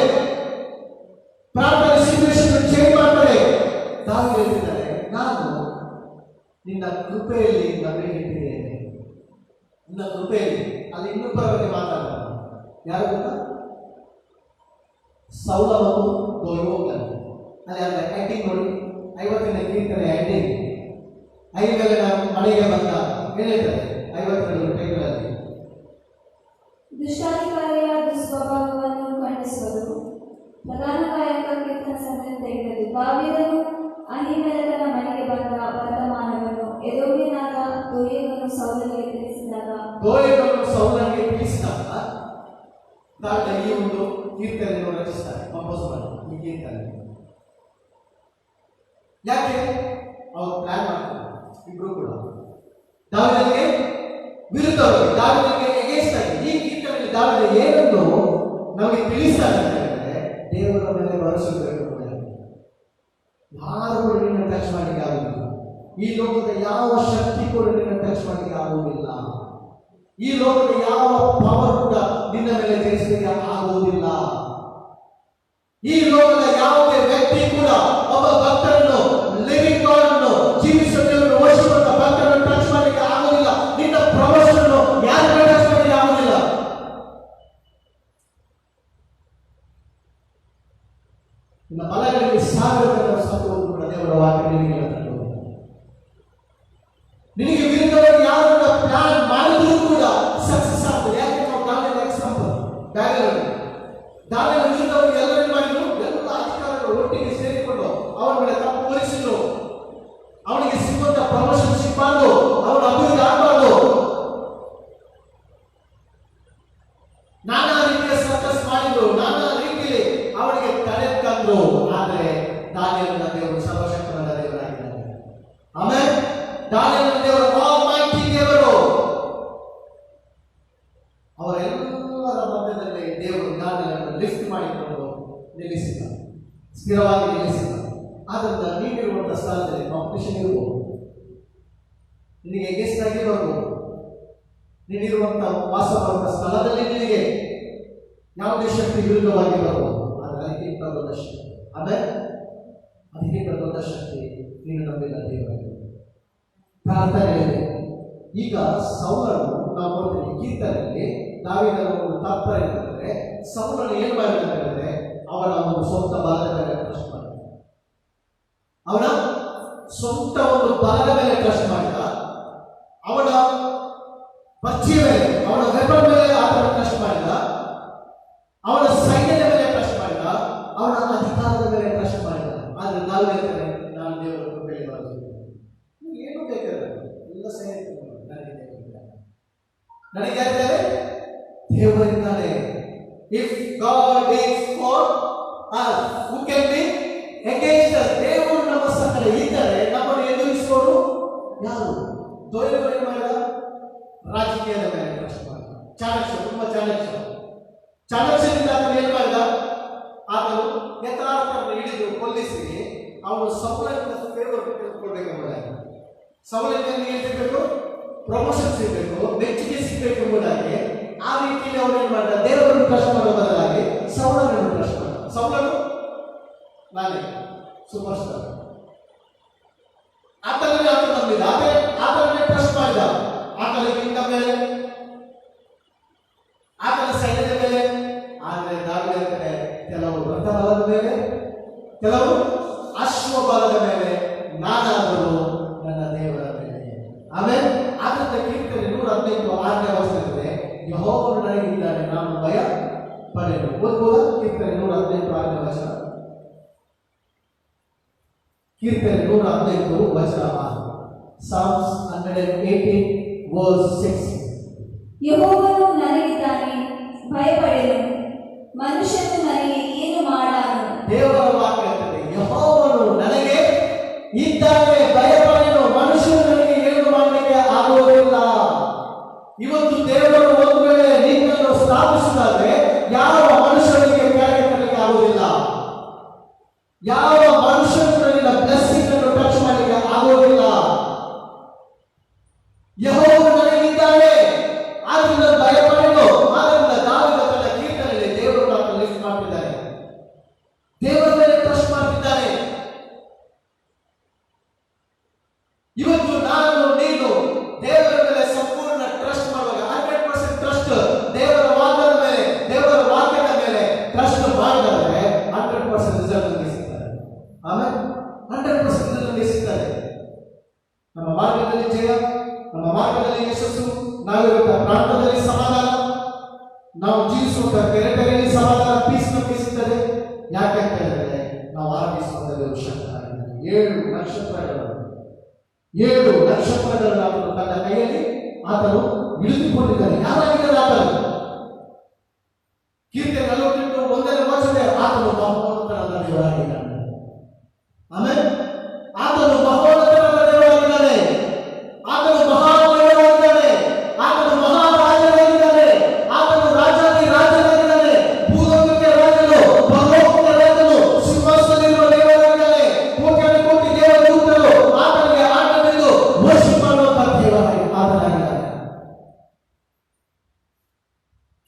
ಪ್ರಾರ್ಥನೆ ಸಿಚುವೇಶನ್ ಚೇಂಜ್ ಮಾಡ್ತಾರೆ. ತಾವು ಹೇಳ್ತಿದ್ದಾರೆ, ನಾನು ನಿನ್ನ ಕೃಪೆಯಲ್ಲಿ ನಂಬಿಕೆ ಇಟ್ಟಿದ್ದೇನೆ. ನಿನ್ನ ಕೃಪೆಯಲ್ಲಿ. ಅಲ್ಲಿ ಇನ್ನೊಬ್ಬರ ಬಗ್ಗೆ ಮಾತಾಡ್ತಾರೆ. ಯಾರು ಗೊತ್ತಾ? ಸೌಲ ಮತ್ತು ಹೋಗ್ತಾನೆ. ಅಲ್ಲಿ ಅದರ ಆ್ಯಕ್ಟಿಂಗ್ ನೋಡಿ, 50ನೇ ಕೀರ್ತನೆ ಆ್ಯಕ್ಟಿಂಗ್. ಐದೆಲ್ಲ ಮನೆಗೆ ಬಂದ ಏನು ಹೇಳ್ತಾರೆ 52 ಟೈಮ್ಗಳಲ್ಲಿ ದುಷ್ಟಾಧಿಕಾರಿಯ ದುಸ್ವಭಾವವನ್ನು ಖಂಡಿಸುವುದು. ಪ್ರಧಾನ ಗಾಯಕ ಕೀರ್ತನ ಸಂಘ ತೆಗೆದದ್ದು. ದಾವೀದನು ಅಹೀಮೆಲೆಕನ ಮನೆಗೆ ಬಂದ ವರ್ತಮಾನವನ್ನು ಎದೋಮ್ಯನಾದ ದೋಯೇಗನು ಸೌಲನಿಗೆ ತಿಳಿಸಿದಾಗ ದಾವಿದ ಈ ಒಂದು ಕೀರ್ತನೆಯನ್ನು ರಚಿಸ್ತಾರೆ, ಕಂಪೋಸ್ ಮಾಡಿ ಈ ಕೀರ್ತನೆ. ಯಾಕೆ ಅವರು ಪ್ಲಾನ್ ಮಾಡ್ತಾರೆ ಇಬ್ರು ಕೂಡ ದಾವಿದನಿಗೆ ವಿರುದ್ಧವಾಗಿ, ದಾವಿದನಿಗೆ ಎಗೇನ್ಸ್ಟ್ ಆಗಿ. ಈ ಕೀರ್ತನೆಯಲ್ಲಿ ದಾವಿದ ಏನನ್ನು ನಮಗೆ ತಿಳಿಸ್ತಾರೆ ಅಂತ ಹೇಳಿದ್ರೆ, ದೇವರ ಮೇಲೆ ಭರವಸೆ ಇರಬೇಕು. ಯಾರು ಕೂಡ ನಿನ್ನ ಟಚ್ ಮಾಡಲಿಕ್ಕೆ ಆಗುವುದಿಲ್ಲ. ಈ ಲೋಕದ ಯಾವ ಶಕ್ತಿ ಕೂಡ ನಿನ್ನ ಟಚ್ ಮಾಡಲಿಕ್ಕೆ ಆಗುವುದಿಲ್ಲ. ಈ ಲೋಕದ ಯಾವ ಪವರ್ ಕೂಡ ನಿನ್ನ ಮೇಲೆ ಜಯಿಸಲಿಕ್ಕೆ ಆಗುವುದಿಲ್ಲ. ಈ ಲೋಕದ ಯಾವುದೇ ವ್ಯಕ್ತಿ ಕೂಡ ಒಬ್ಬ ಭಕ್ತರನ್ನು, ಲಿವಿಂಗ್ ಗಾಡ್ ಅನ್ನು, ಜೀವಿಸುವ ದೇವರನ್ನು ವರ್ಷಿಸುವಂತ ಭಕ್ತರನ್ನು ಟಚ್ ಮಾಡಲಿಕ್ಕೆ ಆಗುವುದಿಲ್ಲ. ನಿನ್ನ ಪ್ರಮೋಷನ್ ಅನ್ನು ಯಾರು ಟಚ್ ಮಾಡಲಿಕ್ಕೆ ಆಗುವುದಿಲ್ಲ. ನಿನ್ನ ಬಲಗಳಲ್ಲಿ ಸಾವಿರ ಸತ್ತುವುದು ಕೂಡ ದೇವರ ವಾಕ್ಯ ನಿನಗೆ ಹೇಳ್ತದೆ. ನಿನಗೆ ವಿರುದ್ಧವಾಗಿ ಯಾರನ್ನ ಪ್ಲಾನ್ ಮಾಡಿದ್ರು ಕೂಡ ಸಕ್ಸಸ್ ಆಗ್ತದೆ. ಯಾಕೆ ನಾವು ದಾನಿಯೇಲನ ಎಕ್ಸಾಂಪಲ್, ದಾನಿಯೇಲನ ವಿರುದ್ಧವಾಗಿ ಎಲ್ಲರೂ ಮಾಡಿದ್ರು, ಎಲ್ಲ ಅಧಿಕಾರಿಗಳು ಒಟ್ಟಿಗೆ ಸೇರಿಕೊಂಡು ಅವನ ಮೇಲೆ ತಪ್ಪು ಹೊರಿಸಿದ್ರು. ಅವನಿಗೆ ಸಿಗುವಂತ ಪ್ರಮೋಷನ್ ಸಿಗಬಾರ್ದು, ಅವನ ಅಭಿವೃದ್ಧಿ ಆಗಬಾರ್ದು. ನಾನಾ ರೀತಿಯ ಸರ್ಕಸ್ ಮಾಡಿದ್ರು, ನಾನಾ ರೀತಿಯಲ್ಲಿ ಅವನಿಗೆ ತಡೆ ತಂದ್ರು. ಆದರೆ ದಾನಿಯೇಲನ ದೇವರು ಸರ್ವಶಕ್ತನಾದ ದೇವರಾಗಿದ್ದಾನೆ. ಆಮೇಲೆ ದಾನಿಯೇಲನ ದೇವರು ಆಲ್ಮೈಟಿ ದೇವರು. ಅವರೆಲ್ಲರ ಮಧ್ಯದಲ್ಲಿ ದೇವರು ದಾನಿಯೇಲನನ್ನು ಲಿಫ್ಟ್ ಮಾಡಿಕೊಂಡು ನಿಲ್ಲಿಸಿದ, ಸ್ಥಿರವಾಗಿ ನಿಲ್ಲಿಸಿದ. ಆದ್ದರಿಂದ ನೀಡಿರುವಂತಹ ಸ್ಥಳದಲ್ಲಿ ಕಾಂಪಿಟೇಷನ್ ಇರಬಹುದು, ನಿನಗೆ ಎಗೇನ್ಸ್ಟ್ ಆಗಿ ಬರ್ಬೋದು. ನೀನಿರುವಂತಹ ವಾಸ ಮಾಡುವಂತಹ ಸ್ಥಳದಲ್ಲಿ ನಿನಗೆ ಯಾವುದೇ ಶಕ್ತಿ ವಿರುದ್ಧವಾಗಿ ಬರ್ಬೋದು. ಆದರೆ ಅದಕ್ಕಿಂತ ದೊಡ್ಡ ಶಕ್ತಿ, ಆಮೇಲೆ ಅದಕ್ಕಿಂತ ದೊಡ್ಡ ಶಕ್ತಿ ನೀನು ನಂಬಿದ ದೇವರಿಗೆ. ಪ್ರಾರ್ಥನೆ ಇದೆ. ಈಗ ಸೌಲನು ನಾವು ನೋಡ್ತೀವಿ ಕೀರ್ತನೆಯಲ್ಲಿ, ದಾವೀದನ ಒಂದು ತಾತ್ಪರ್ಯ ಏನಂದ್ರೆ, ಸೌಲನು ಏನು ಮಾಡಿದ್ರೆ ಅವನ ಒಂದು ಸ್ವಂತ ಬಲದ ಮೇಲೆ ಟ್ರಸ್ಟ್ ಮಾಡಿದ. ಅವನ ಸ್ವಂತ ಒಂದು ಬಲದ ಮೇಲೆ ಟ್ರಸ್ಟ್ ಮಾಡಿದ. ಅವನ ಪಕ್ಷಿಯ ಮೇಲೆ, ಅವನ ವೆಪನ್ ಮೇಲೆ ಆತನ ಟ್ರಸ್ಟ್ ಮಾಡಿದ. ಅವನ ಸೈನ್ಯದ ಮೇಲೆ ಟ್ರಸ್ಟ್ ಮಾಡಿದ. ಅವನ ಅಧಿಕಾರದ ಮೇಲೆ ಟ್ರಸ್ಟ್ ಮಾಡಿದ. ಆದ್ರೆ ನಾವು ಹೇಳ್ತೇವೆ, ನಾನು ದೇವರ ಕೃಪೆಯಲ್ಲಿ ಬರೋದು ಏನು ಬೇಕಾದ್ರೆ ಎಲ್ಲ ಸೈನ್ಯ ನನಗೆ ದೇವರಿದ್ದಾನೆ. If god is for us, who can be against us? ದೇವರು ನಮ್ಮ ಸಂಗಡ ಇದ್ದರೆ ನಮ್ಮನ್ನು ಎದುರಿಸುವವರು ಯಾರು? ದೊರೆಯವರು ಏನು ಮಾಡಿದ? ರಾಜಕೀಯದ ಮೇಲೆ ಟ್ರಸ್ಟ್ ಮಾಡಿದ. ಚಾಣಕ್ಯ, ತುಂಬಾ ಚಾಣಕ್ಯದಿಂದ ಆತನು ಏನು ಮಾಡಿದ? ಆತನು ಯಥಾರ್ಥವನ್ನು ಹಿಡಿದು ಕೊಲ್ಲಿಸಿ ಅವನು ಸೌಲಭ್ಯ ಫೇವರ್ ತೆಗೆದುಕೊಳ್ಬೇಕೆಂಬುದಾಗಿ, ಸೌಲಭ್ಯ ಏನು ಸಿಗಬೇಕು, ಪ್ರಮೋಷನ್ ಸಿಗಬೇಕು, ಮೆಚ್ಚುಗೆ ಸಿಗಬೇಕು ಎಂಬುದಾಗಿ ಆ ರೀತಿಯಲ್ಲಿ ಅವನು ಏನು ಮಾಡಿದ? ದೇವರನ್ನು ಟ್ರಸ್ಟ್ ಮಾಡೋ ಬದಲಾಗಿ ಸೌಲಭ್ಯವನ್ನು ಟ್ರಸ್ಟ್ ಮಾಡಿದ. ಸೌಲಭ್ಯ ನಾನೇ ಸೂಪರ್ ಸ್ಟಾರ್, ಆತನೇ ಆತ ನಂಬಿದ, ಆತನೇ ಟ್ರಸ್ಟ್ ಮಾಡಿದ. ಆತನ ಕಿಂಗ್ಡಮ್ ಮೇಲೆ, ಆತನ ಸೈನ್ಯದ ಮೇಲೆ. ಆದರೆ ದಾವೀದನ ಕಡೆ ಕೆಲವು ರಥಬಲದ ಮೇಲೆ, ಕೆಲವು ಅಶ್ವಬಲದ ಮೇಲೆ, ನಾನಾದರೂ ನನ್ನ ದೇವರ ಮೇಲೆ. ಆಮೇಲೆ ಆತನ ಕೀರ್ತನೆ 115 6ನೇ ವರ್ಷದಲ್ಲಿದೆ, ಯೆಹೋವನು ನನಗಿದ್ದಾನೆ, ನಾನು ಭಯ ಪಡೆಯಲು. ಓದ್ಬೋದಾ? ಕೀರ್ತನೆ 115 6ನೇ ವರ್ಷ. ಕೀರ್ತನೆ 115 ವಚನ 6. Psalms 118 verse 6. ಯೆಹೋವನು ನನಗಿದ್ದಾನೆ, ಭಯಪಡೆನು, ಮನುಷ್ಯನು ನನಗೆ ಏನು ಮಾಡಾನು. ದೇವರ ವಾಕ್ಯ ಹೇಳ್ತದೆ, ಯೆಹೋವನು ನನಗೆ ಇದ್ದಾನೆ, ಭಯಪಡೆನು, ಮನುಷ್ಯನು ನನಗೆ ಏನು ಮಾಡಲಿಕ್ಕೆ ಆಗುವುದಿಲ್ಲ. ಇವತ್ತು ದೇವರು ಒಂದು ವೇಳೆ ನಿನ್ನನ್ನು ಸ್ಥಾಪಿಸಿದರೆ ಯಾವ ಮನುಷ್ಯನಿಗೆ ಕೆಳಗೆ ತರಲಿಕ್ಕೆ ಆಗುವುದಿಲ್ಲ. ಯಾವ ಮನುಷ್ಯನು ನಿನ್ನ ಬ್ಲೆಸ್ಸಿಂಗ್ ಅನ್ನು ಟಚ್ ಮಾಡಲಿಕ್ಕೆ ಆಗುವುದಿಲ್ಲ. ಯೆಹೋವನು ನನಗಿದ್ದಾನೆ, ಆದ್ದರಿಂದ ಭಯಪಡೆನು. ಆದ್ದರಿಂದ ದಾವೀದ ತನ್ನ ಕೀರ್ತನೆಯಲ್ಲಿ ದೇವರನ್ನು ಆತ ಲಿಫ್ಟ್ ಮಾಡ್ತಿದ್ದಾನೆ, ದೇವರ ಮೇಲೆ ಟ್ರಸ್ಟ್ ಮಾಡ್ತಿದ್ದಾನೆ. ಇವತ್ತು ನಾನು ನೀನು ದೇವರ ಮೇಲೆ ಸಂಪೂರ್ಣ ಟ್ರಸ್ಟ್ ಮಾಡುವಾಗ, 100% ಮಾರ್ಗದಲ್ಲಿ ಯಶಸ್ಸು, ನಾವಿರುವ ಪ್ರಾಂತದಲ್ಲಿ ಸಮಾಧಾನ, ನಾವು ಜೀವಿಸುವ ಟೆರಿಟರಿಯಲ್ಲಿ ಸಮಾಧಾನ, ಪೀಸ್ ಸಿಗ್ತದೆ. ಯಾಕೆ ಅಂತ ಹೇಳಿದ್ರೆ ನಾವು ಆರಾಧಿಸುವ ದೇವರು ಶಕ್ತನಾಗಿದ್ದಾನೆ. 7 ನಕ್ಷತ್ರಗಳನ್ನು ಆತನು ತನ್ನ ಕೈಯಲ್ಲಿ ಆತನು ಹಿಡಿದುಕೊಂಡಿದ್ದಾನೆ. ಯಾರಾಗಿದ್ದಾನೆ ಆತನು? ಕೀರ್ತನೆ 48:1 ಆತನು ಮಹೋನ್ನತನಾದ ದೇವರಾಗಿದ್ದಾನೆ. ಆಮೇಲೆ ಆತನು ಮಹೋನ್ನತನಾದ ದೇವರಾಗಿದ್ದಾನೆ. ಆತನು ಮಹಾದೇವರಾಗಿದ್ದಾನೆ. ಆತನು ಮಹಾರಾಜನಾಗಿದ್ದಾನೆ. ಆತನು ರಾಜನಾಗಿದ್ದಾನೆ. ಭೂಲೋಕಕ್ಕೆ ರಾಜನು, ಪರಲೋಕಕ್ಕೆ ರಾಜನು, ಸಿಂಹಾಸನದಲ್ಲಿರುವ ದೇವರಾಗಿದ್ದಾನೆ. ಕೋಟಿ ದೇವದೂತರು ಆತನಿಗೆ ಆಟವೆಂದು ವರ್ಷಿಪ್ ಮಾಡುವಂತಹ ಆತನಾಗಿದ್ದಾನೆ.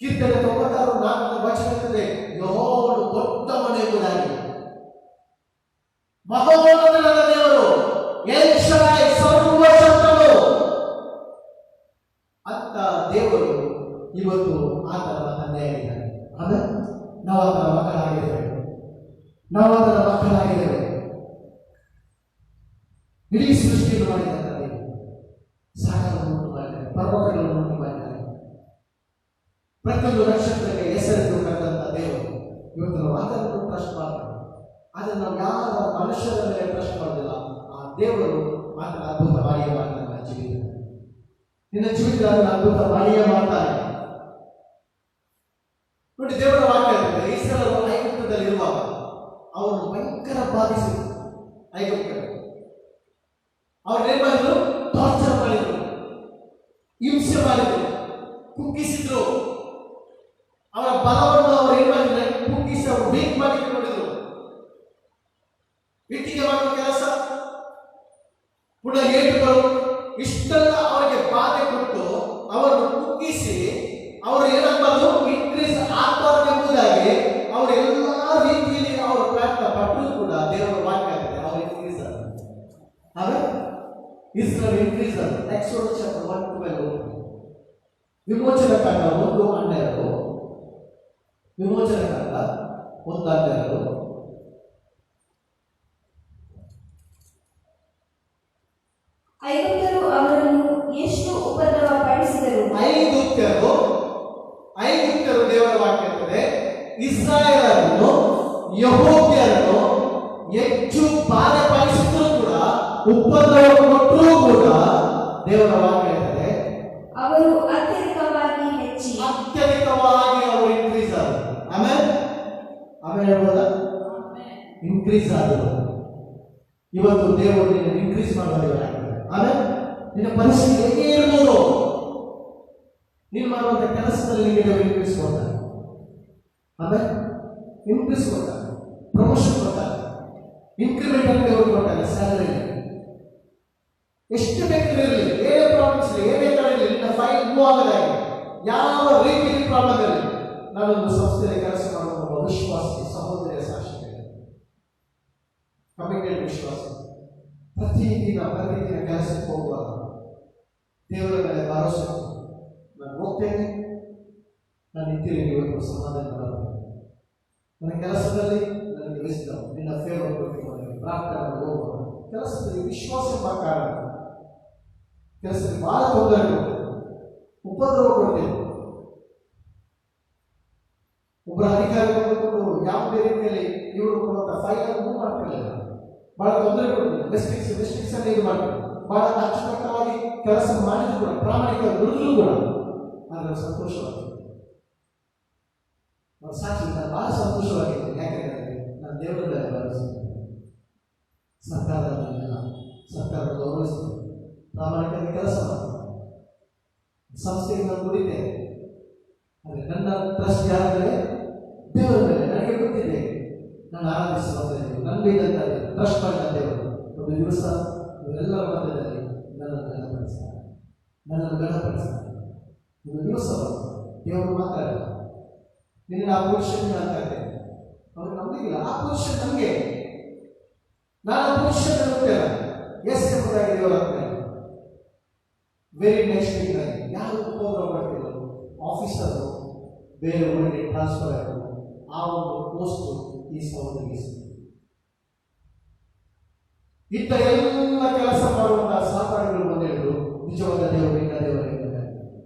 ಕೀರ್ತನೆ 96:4 ಯೆಹೋವನು ದೊಡ್ಡವನೆಂಬುದಾಗಿ, ಮಹೋನ್ನತನಾದ ದೇವರು, ಎಲ್ ಶಡೈ, ಸರ್ವಶಕ್ತನು ಅಂತ ದೇವರು ಇವತ್ತು ಆತನ ತಂದೆಯಾಗಿದ್ದಾನೆ. ಆಮೇಲೆ ನಾವು ಆತನ ಮಕ್ಕಳಾಗಿದ್ದೇವೆ. ಇಡೀ ಸೃಷ್ಟಿಯನ್ನು ಮಾಡಿದ್ದಾರೆ. ಸಾಗರವನ್ನು ಉಂಟು ಮಾಡಿದ್ದಾರೆ, ಪರ್ವತಗಳನ್ನು ಉಂಟು ಮಾಡಿದ್ದಾರೆ. ಪ್ರತಿಯೊಂದು ನಕ್ಷತ್ರಕ್ಕೆ ಹೆಸರಿಟ್ಟು ಕರೆದಂತ ದೇವರು ಇವತ್ತು ನಾವು ಆತನನ್ನು ಟ್ರಸ್ಟ್ ಮಾಡ್ತೇವೆ. ಆದರೆ ನಾವು ಯಾವ ಮನುಷ್ಯರ ಮೇಲೆ ಟ್ರಸ್ಟ್ ಮಾಡೋದಿಲ್ಲ. ಆ ದೇವರು ಆತನ ಅದ್ಭುತ ಮಾಡಿಯೇ ಮಾಡ್ತಾನೆ. ನಿನ್ನ ಜೀವಿತದಲ್ಲಿ ಅದ್ಭುತ ಮಾಡಿಯೇ ಮಾಡ್ತಾನೆ. ನೋಡಿ, ದೇವರ ವಾಕ್ಯ ಹೇಳ್ತದೆ, ಇಸ್ರಾಯೇಲರು ಐಗುಪ್ತದಲ್ಲಿರುವಾಗ ಅವರನ್ನು ಭಯಂಕರ ಬಾಧಿಸಿದರು. ಐಗುಪ್ತರು ಅವ್ರನ್ನೇನ್ ಮಾಡಿದ್ರು? ಟಾರ್ಚರ್ ಮಾಡಿದ್ರು, ಹಿಂಸೆ ಮಾಡಿದ್ರು, ಕುಗ್ಗಿಸಿದ್ರು. ಅವರ ಬಲವನ್ನು ಅವರು ಏನ್ ಮಾಡಿದ್ರೆ ಕುಗ್ಗಿಸಿ ಅವರು ವೀಕ್ ಮಾಡಿ ನೋಡಿದ್ರು. ಇಟ್ಟಿಗೆ ಮಾಡುವ ಕೆಲಸ, ಪುನಃ ಏಟುಗಳು, ಇಷ್ಟೆಲ್ಲ ಅವರಿಗೆ ಬಾಧೆ ಕೊಟ್ಟು ಅವರನ್ನು ಕುಗ್ಗಿಸಿ ಅವರು ಏನಾಗಬಾರ್ದು ಇನ್ಕ್ರೀಸ್ ಆಗಬಾರ್ದು ಎಂಬುದಾಗಿ ಅವರೆಲ್ಲ ರೀತಿಯಲ್ಲಿ ಅವರು ಪ್ರಯತ್ನ ಪಟ್ಟರು ಕೂಡ ದೇವರ ವಾಕ್ಯ ಅವರು ಇನ್ಕ್ರೀಸ್ ಆಗ. ಆಮೇಲೆ ಇಸ್ರಾಯೇಲ್ ಇನ್ಕ್ರೀಸ್ ಆಗ. ಎಕ್ಸೋಡಸ್ ಚಾಪ್ಟರ್ 1:12 ವಿಮೋಚನ ಕಾಂಡ 1:12 ವಿಮೋಚನ ಕಾಂಡ 1:12 ಐಗುಪ್ತರು ಅವರನ್ನು ಎಷ್ಟು ಉಪದ್ರವ ಪಡಿಸಿದರು. ಐಗುಪ್ತರು ದೇವರ ವಾಕ್ಯ ಇರ್ತದೆ, ಇಸ್ರಾಯೇಲರನ್ನು ಯೆಹೂದ್ಯರನ್ನು ಹೆಚ್ಚು ಬಾಧೆ ಪಡಿಸಿದ್ರು ಕೂಡ, ಉಪದ್ರವ ಕೊಟ್ಟರೂ ಕೂಡ ದೇವರ ವಾಕ್ಯ ಇರ್ತದೆ ಅವರು ಅತ್ಯಧಿಕವಾಗಿ ಅವರು ಇನ್ಕ್ರೀಸ್ ಆದರು. ಆಮೇಲೆ ಹೇಳ್ಬೋದಾ? ಇನ್ಕ್ರೀಸ್ ಆದರು. ಇವತ್ತು ದೇವರು ನಿನ್ನ ಇನ್ಕ್ರೀಸ್ ಮಾಡುವ ದೇವರಾಗಿದ್ದಾರೆ. ಆಮೇಲೆ ನಿನ್ನ ಪರಿಸ್ಥಿತಿ ಹೇಗೆ ಇರ್ಬೋದು, ನೀನು ಮಾಡುವಂತ ಕೆಲಸದಲ್ಲಿ ನಿಮಗೆ ದೇವರು ಇನ್ಕ್ರೀಸ್ ಕೊಡ್ತಾರೆ. ಆಮೇಲೆ ಇನ್ಕ್ರೀಸ್ ಕೊಡ್ತಾರೆ, ಪ್ರಮೋಷನ್ ಕೊಡ್ತಾರೆ, ಇನ್ಕ್ರಿಮೆಂಟ್ ಅಂತ ದೇವರು ಕೊಡ್ತಾರೆ. ಸ್ಯಾಲರಿ ಎಷ್ಟು ಬೇಕಾಗಿರಲಿ, ಏನೇ ಪ್ರಾಬ್ಲಮ್ಸ್ ಇರಲಿ, ಏನೇ ತರ ಇರಲಿ, ನಿನ್ನ ಫೈಲ್ ಮೂವ್ ಆಗದಾಗಿ ಯಾವ ರೀತಿಯಲ್ಲಿ ಪ್ರಾಬ್ಲಮ್ ಇರಲಿ, ನಾನೊಂದು ಸಂಸ್ಥೆಯಲ್ಲಿ ಕೆಲಸ ಮಾಡುವ ವಿಶ್ವಾಸಿ ಸಹೋದರಿಯ ಸಾಕ್ಷಿ, ಕಮಿಟೆಡ್ ವಿಶ್ವಾಸ. ಪ್ರತಿದಿನ ಕೆಲಸಕ್ಕೆ ಹೋಗುವಾಗ ದೇವರ ಮೇಲೆ ಭರವಸೆ, ನಾನು ಹೋಗ್ತೇನೆ, ನಾನು ನಿಂತಿದ್ದೀನಿ, ಇವತ್ತು ಸಮಾಧಾನ ಬರುತ್ತೆ. ನನ್ನ ಕೆಲಸದಲ್ಲಿ ನನಗೆ ವಿಸ್ಡಮ್, ನಿನ್ನ ಫೇವರ್ ಕೊಟ್ಟಿದ್ದೇನೆ, ಪ್ರಾರ್ಥನೆ ಹೋಗುವ ಕೆಲಸದಲ್ಲಿ ವಿಶ್ವಾಸ ಎಂಬ ಕಾರಣ ಕೆಲಸದಲ್ಲಿ ಬಹಳ ತೊಂದರೆ ಕೊಡ್ತೇನೆ, ಉಪದ್ರವ ಕೊಡ್ತೇನೆ. ಒಬ್ಬರ ಅಧಿಕಾರಿ ಬಂದುಕೊಂಡು ಯಾವುದೇ ರೀತಿಯಲ್ಲಿ ಇವರು ಕೊಡುವಂತ ಫೈಲ್ ಮೂವ್ ಮಾಡ್ತಿರಲಿಲ್ಲ, ಬಹಳ ತೊಂದರೆ ಕೊಡ್ತಿಲ್ಲ, ರೆಸ್ಟ್ರಿಕ್ಷನ್ಸ್ ಅನ್ನು ಇದು ಮಾಡ್ತಾರೆ. ಬಹಳ ಅಚ್ಚುಕಟ್ಟಾಗಿ ಕೆಲಸ ಮಾಡಿದ್ರು ಕೂಡ, ಪ್ರಾಮಾಣಿಕ ದುಡಿದ್ರು ಕೂಡ, ಆದರೆ ಸಂತೋಷವಾಗಿದೆ. ಸಾಕ್ಷಿ ನಾನು ಬಹಳ ಸಂತೋಷವಾಗಿದ್ದೇನೆ. ಯಾಕೆಂದರೆ ನಾನು ದೇವರ ಮೇಲೆ ಭರವಸೆ, ಸರ್ಕಾರದ ಗೌರವಿಸ್ತೇನೆ, ಪ್ರಾಮಾಣಿಕವಾಗಿ ಕೆಲಸ ಮಾಡ್ತೇನೆ, ಸಂಸ್ಥೆಗೆ ನಾನು ದುಡಿತೇನೆ. ಆದರೆ ನನ್ನ ಟ್ರಸ್ಟ್ ಯಾರಾದರೆ ದೇವರ ಮೇಲೆ. ನನಗೆ ಗೊತ್ತಿದೆ ನಾನು ಆರಾಧಿಸುವಂತೆ ನನಗೆ ಟ್ರಸ್ಟ್ ಮಾಡಿದ ದೇವರು ಒಂದು ದಿವಸ ಇವರೆಲ್ಲರ ಮಧ್ಯದಲ್ಲಿ ನನ್ನನ್ನು ಗಣಪಡಿಸ್ತಾರೆ. ಒಂದು ದಿವಸ ದೇವರು ಮಾತಾಡಿದ, ನಿನ್ನ ಆ ಪುರುಷನ್ ಅಂತ ಇದ್ದೇನೆ, ಅವ್ರು ನಮಗಿಲ್ಲ, ಆ ಪುರುಷನ್ ನಮಗೆ, ನಾನು ಆ ಪುರುಷನ್ ನಂಬ್ತೇನೆ ಎಸ್ ಎಂಬುದಾಗಿ ದೇವರ ವೆರಿ ನೆಕ್ಸ್ಟ್ ವೀಕ್ ಯಾರು ಉಪದ್ರ ಮಾಡ್ತಿದ್ರು, ಆಫೀಸರು ಬೇರೆ ಊರಿಗೆ ಟ್ರಾನ್ಸ್ಫರ್ ಆಯಿತು, ಆ ಒಂದು ಪೋಸ್ಟ್ ಈ ಸಹೋದರಿಗೆ ಇತ್ತ ಎಲ್ಲ ಕೆಲಸ ಮಾಡುವಂತಹ ಸಹಪಾಠಿಗಳು ಬಂದು ಹೇಳಿದ್ರು, ನಿಜವಾದ ದೇವರು ನಿನ್ನ ದೇವರು,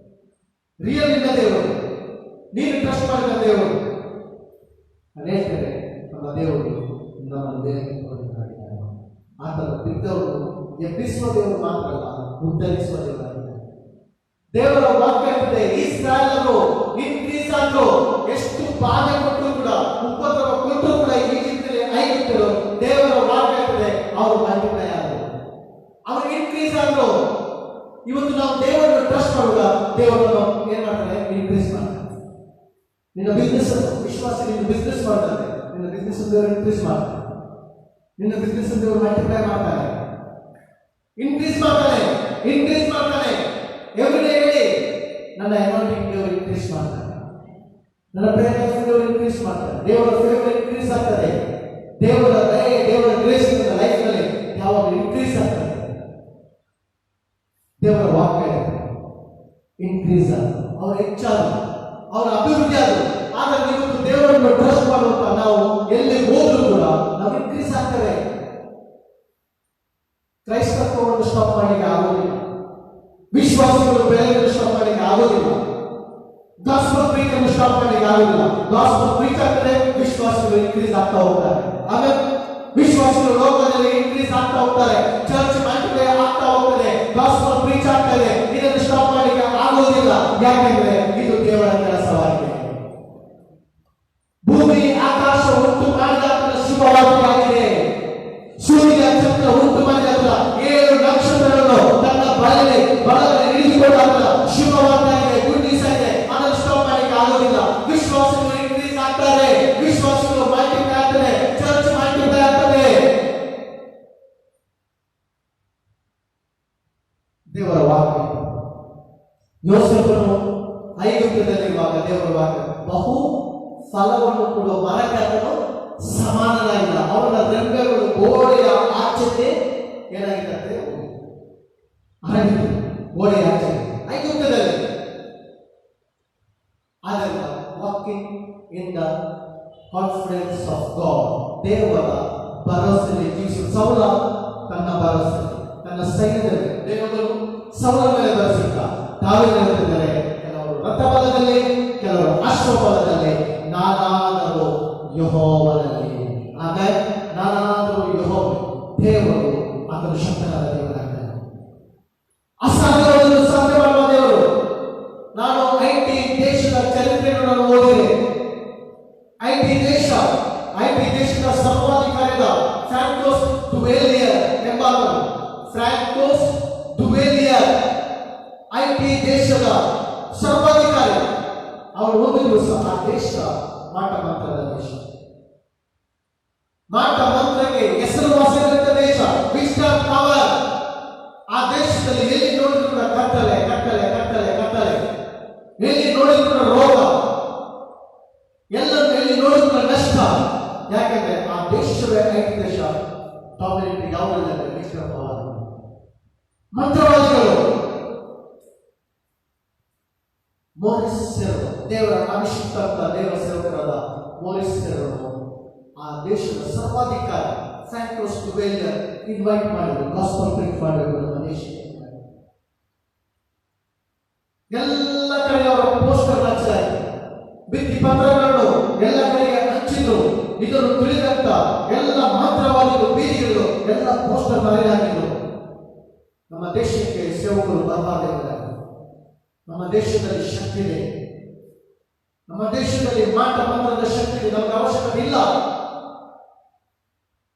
ರಿಯಲ್ ನಿನ್ನ ದೇವರು, ನೀನು ಟ್ರಸ್ಟ್ ಮಾಡಿದ ದೇವರು. ನಾನು ಹೇಳ್ತೇನೆ, ನಮ್ಮ ದೇವರು ನಮ್ಮನ್ನು ಬೇರೆ ಆತನ ಬಿದ್ದವರು ಎಬ್ಬಿಸುವ ದೇವರು ಮಾತ್ರ ಅಲ್ಲ, ಉದ್ಧರಿಸುವ ದೇವರಾಗಿದ್ದಾರೆ. ದೇವರ ವಾಕ್ಯ ಇದೆ, ಇಸ್ರಾಯೇಲರು ಇನ್ಕ್ರೀಸ್ ಆದ್ರು, ಎಷ್ಟು ಬಾಧೆ ಕೊಟ್ಟರು ಕೂಡ, ಉಪದ್ರವ ಕೊಟ್ಟರು ಕೂಡ, ಈಗಿದ್ದರೆ ಐಗುಪ್ತರು ದೇವರ ವಾಕ್ಯ ಇದೆ, ಅವರು ಮಲ್ಟಿಪ್ಲೈ ಆದರು, ಅವರು ಇನ್ಕ್ರೀಸ್ ಆದ್ರು. ಇವತ್ತು ನಾವು ದೇವರನ್ನು ಟ್ರಸ್ಟ್ ಮಾಡುವಾಗ ದೇವರನ್ನು ಏನ್ ಮಾಡ್ತಾರೆ? ಇನ್ಕ್ರೀಸ್ ಮಾಡ್ತಾರೆ. ನಿನ್ನ ಬಿಸ್ನೆಸ್ ವಿಶ್ವಾಸ, ನಿನ್ನ ಬಿಸ್ನೆಸ್ ಮಾಡ್ತಾರೆ, ನಿನ್ನ ಬಿಸ್ನೆಸ್ ದೇವರು ಇನ್ಕ್ರೀಸ್ ಮಾಡ್ತಾರೆ, ನಿನ್ನ ಬಿಸ್ನೆಸ್ ದೇವರು ಮಲ್ಟಿಪ್ಲೈ ಮಾಡ್ತಾರೆ, ಇನ್ಕ್ರೀಸ್ ಮಾಡ್ತಾನೆ, ಇನ್ಕ್ರೀಸ್ ಮಾಡ್ತಾನೆ. ಎವ್ರಿಡೇ ಹೇಳಿ, ನನ್ನ ಅನಾಯಿಂಟಿಂಗ್ ದೇವರು ಇನ್ಕ್ರೀಸ್ ಮಾಡ್ತಾರೆ, ನನ್ನ ಪ್ರೇಯರ್ ಲೈಫ್ ದೇವರು ಇನ್ಕ್ರೀಸ್ ಮಾಡ್ತಾರೆ, ದೇವರ ಫೇವರ್ ಇನ್ಕ್ರೀಸ್ ಆಗ್ತದೆ, ದೇವರ ದಯೆ, ದೇವರ ಗ್ರೇಸ್ ನನ್ನ ಲೈಫ್ ನಲ್ಲಿ ಯಾವಾಗ ಇನ್ಕ್ರೀಸ್ ಆಗ್ತದೆ. ದೇವರ ವಾಕ್ಯ ಇನ್ಕ್ರೀಸ್ ಆದ, ಅವರ ಹೆಚ್ಚಾದ, ಅವರ ಅಭಿವೃದ್ಧಿ ಆದ. ಆದರೆ ಇವತ್ತು ದೇವರನ್ನು ಟ್ರಸ್ಟ್ ಮಾಡುವಂತ ನಾವು ಎಲ್ಲಿ ಹೋದ್ರು ಕೂಡ ನಾವು ಇನ್ಕ್ರೀಸ್ ಆಗ್ತೇವೆ. ಕ್ರೈಸ್ತತ್ವವನ್ನು ಸ್ಟಾಪ್ ಮಾಡಲಿಕ್ಕೆ ಆಗೋದಿಲ್ಲ, ವಿಶ್ವಾಸಗಳು ಬೆಳೆಯನ್ನು ಸ್ಟಾಪ್ ಮಾಡಲಿಕ್ಕೆ ಆಗೋದಿಲ್ಲ, ಗಾಸ್ಪಲ್ ಪ್ರೀಚ್ ಅನ್ನು ಸ್ಟಾಪ್ ಮಾಡಲಿಕ್ಕೆ ಆಗೋದಿಲ್ಲ. ಗಾಸ್ಪಲ್ ಪ್ರೀಚ್ ಆಗ್ತದೆ, ವಿಶ್ವಾಸಗಳು ಇನ್ಕ್ರೀಸ್ ಆಗ್ತಾ ಹೋಗ್ತಾರೆ. ಆಮೇಲೆ ವಿಶ್ವಾಸಗಳು ಲೋಕದಲ್ಲಿ ಇನ್ಕ್ರೀಸ್ ಆಗ್ತಾ ಹೋಗ್ತಾರೆ, ಚರ್ಚ್ ಮಲ್ಟಿಪ್ಲೈ ಆಗ್ತಾ ಹೋಗ್ತದೆ, ಗಾಸ್ಪಲ್ ಪ್ರೀಚ್ ಆಗ್ತದೆ. ಇದನ್ನು ಸ್ಟಾಪ್ ಮಾಡಲಿಕ್ಕೆ ಆಗೋದಿಲ್ಲ, ಯಾಕೆಂದ್ರೆ ಇದು ದೇವರ ಕೆಲಸವಾಗಿದೆ. ಭೂಮಿ ಆಕಾಶ ಉಂಟು ಮಾಡಿದ ಶುಭವಾಗಿದೆ, ಸೂರ್ಯ ಚಂದ್ರ ಉಂಟು ಮಾಡಿದ 7 ನಕ್ಷತ್ರಗಳನ್ನು ತನ್ನ ಬಲದಲ್ಲಿ ಇಳಿದುಕೊಂಡ ಶುಭವಾಗಿದೆ, ಗುಡ್ ನ್ಯೂಸ್ ಆಗಿದೆ. ಅದನ್ನು ಸ್ಟಾಪ್ ಮಾಡಲಿಕ್ಕೆ ಆಗೋದಿಲ್ಲ. ವಿಶ್ವಾಸಗಳು ಇನ್ಕ್ರೀಸ್ ಆಗ್ತಾರೆ, ವಿಶ್ವಾಸಗಳು ಮಲ್ಟಿಪ್ಲೈ ಆಗ್ತದೆ, ಚರ್ಚ್ ಮಲ್ಟಿಪ್ಲೈ ಆಗ್ತದೆ. ದೇವರ ವಾಕ್ಯ ಯೋಸೇಫನು ಐಗುಪ್ತದಲ್ಲಿರುವಾಗ ದೇವರ ವಾಕ್ಯ ಬಹು ಫಲವನ್ನು ಕೊಡುವ ಮರಕ್ಕೆ ಆತನು ಸಮಾನನಾಗಿಲ್ಲ. ಅವನ ರೆಂಬೆಗಳು ಗೋಡೆಯ ಆಚೆಗೆ ಏನಾಗಿರುತ್ತೆ? ಗೋಡೆಯ ಆಚೆ ಐಗುಪ್ತದಲ್ಲಿ. ಆದ್ದರಿಂದ walking in the confidence of God, ದೇವರ ಭರವಸೆಯಲ್ಲಿ ಜೀವಿಸುವ ಸೌಲ ತನ್ನ ಭರವಸೆ ತನ್ನ ಸೈನ್ಯದಲ್ಲಿ ದೇವರು ಸೌಲ ಮೇಲೆ ಭರವಸಿದ್ದ. ತಾವೇನಿದ್ದಾರೆ, ಕೆಲವರು ರಥಬಲದಲ್ಲಿ, ಕೆಲವರು ಅಶ್ವಬಲದಲ್ಲಿ, ನಾನಾದರೂ ಯೆಹೋವನಲ್ಲಿ. ಆಮೇಲೆ ನಾನಾದರೂ ಯೆಹೋವ, ದೇವರು ಆತನು ಶಕ್ತನಾದ ದೇವರಾಗಿದ್ದಾನೆ, ಅಸಾಧ್ಯವನ್ನು ಸಾಧ್ಯ ಮಾಡುವ ದೇವರು. ನಾನು ಐಟಿ ದೇಶದ ಚರಿತ್ರೆಯನ್ನು ನಾನು ಓದಿದೆ. ಐಟಿ ದೇಶದ ಸರ್ವಾಧಿಕಾರಿಯಾದ ಫ್ರಾಂಕೋಸ್ ಡುವೇಲಿಯರ್ ಎಂಬಾತನು, ಫ್ರಾಂಕೋಸ್ ಡುವೇಲಿಯರ್ ಐಟಿ ದೇಶದ ಸರ್ವಾಧಿಕಾರಿ. ಅವರು ಒಂದು ದಿವಸ ಆ ದೇಶ ಮಾಟ ಮಂತ್ರದ ದೇಶ, ಮಾಟ ಮಂತ್ರಕ್ಕೆ ಹೆಸರುವಾಸಿಯಾದಂಥ ದೇಶ, ವಿಸ್ಡಮ್ ಪವರ್. ಆ ದೇಶದಲ್ಲಿ ಎಲ್ಲಿ ನೋಡಿದ್ರು ಕೂಡ ಕತ್ತಲೆ ಕತ್ತಲೆ ಕತ್ತಲೆ ಕತ್ತಲೆ, ಎಲ್ಲಿ ನೋಡಿದ್ರು ಕೂಡ ರೋಗ, ಎಲ್ಲಿ ನೋಡಿದ್ರು ಕೂಡ ನಷ್ಟ. ಯಾಕೆಂದ್ರೆ ಆ ದೇಶವೇ ಐಟಿ ದೇಶ. ಡಾಮಿನೇಟ್ ಯಾವುದಿಲ್ಲ, ವಿಸ್ಡಮ್ ಪವರ್. ಮಂತ್ರವಾದಿಗಳು, ಮೋರಿಸ್ ಸೇವರು, ದೇವರ ಅಭಿಷಿಕ್ತ ದೇವರ ಸೇವಕರಾದ ಮೋರಿಸ್ ಸೇವರು ಆ ದೇಶದ ಸರ್ವಾಧಿಕಾರಿ ಫ್ರಾಂಕೋಸ್ ಡುವೇಲಿಯರ್ ಇನ್ವೈಟ್ ಮಾಡಿದ್ರು, ಗಾಸ್ಪಲ್ ಪ್ರೀಚ್ ಮಾಡಬೇಕು ನಮ್ಮ ದೇಶಕ್ಕೆ. ಎಲ್ಲ ಕಡೆ ಅವರ ಪೋಸ್ಟರ್ ಹಚ್ಚಲಾಯಿತು, ಭಿತ್ತಿ ಪತ್ರಗಳನ್ನು ಎಲ್ಲ ಕಡೆಗೆ ಹಂಚಿದ್ರು. ಇದನ್ನು ತಿಳಿದಂತ ಎಲ್ಲ ಮಂತ್ರವಾದಿಗಳು, ಬೀದಿಗಳು ಎಲ್ಲ ಪೋಸ್ಟರ್ ಬರೆಯಲಾಗಿದ್ರು. ನಮ್ಮ ದೇಶಕ್ಕೆ ಸೇವಕರು ಬರಬಾರದಿಲ್ಲ, ನಮ್ಮ ದೇಶದಲ್ಲಿ ಶಕ್ತಿ ಇದೆ, ನಮ್ಮ ದೇಶದಲ್ಲಿ ಮಾಟ ಮಂತ್ರದ ಶಕ್ತಿ ಇದೆ, ನಮಗೆ ಅವಶ್ಯಕತೆ ಇಲ್ಲ.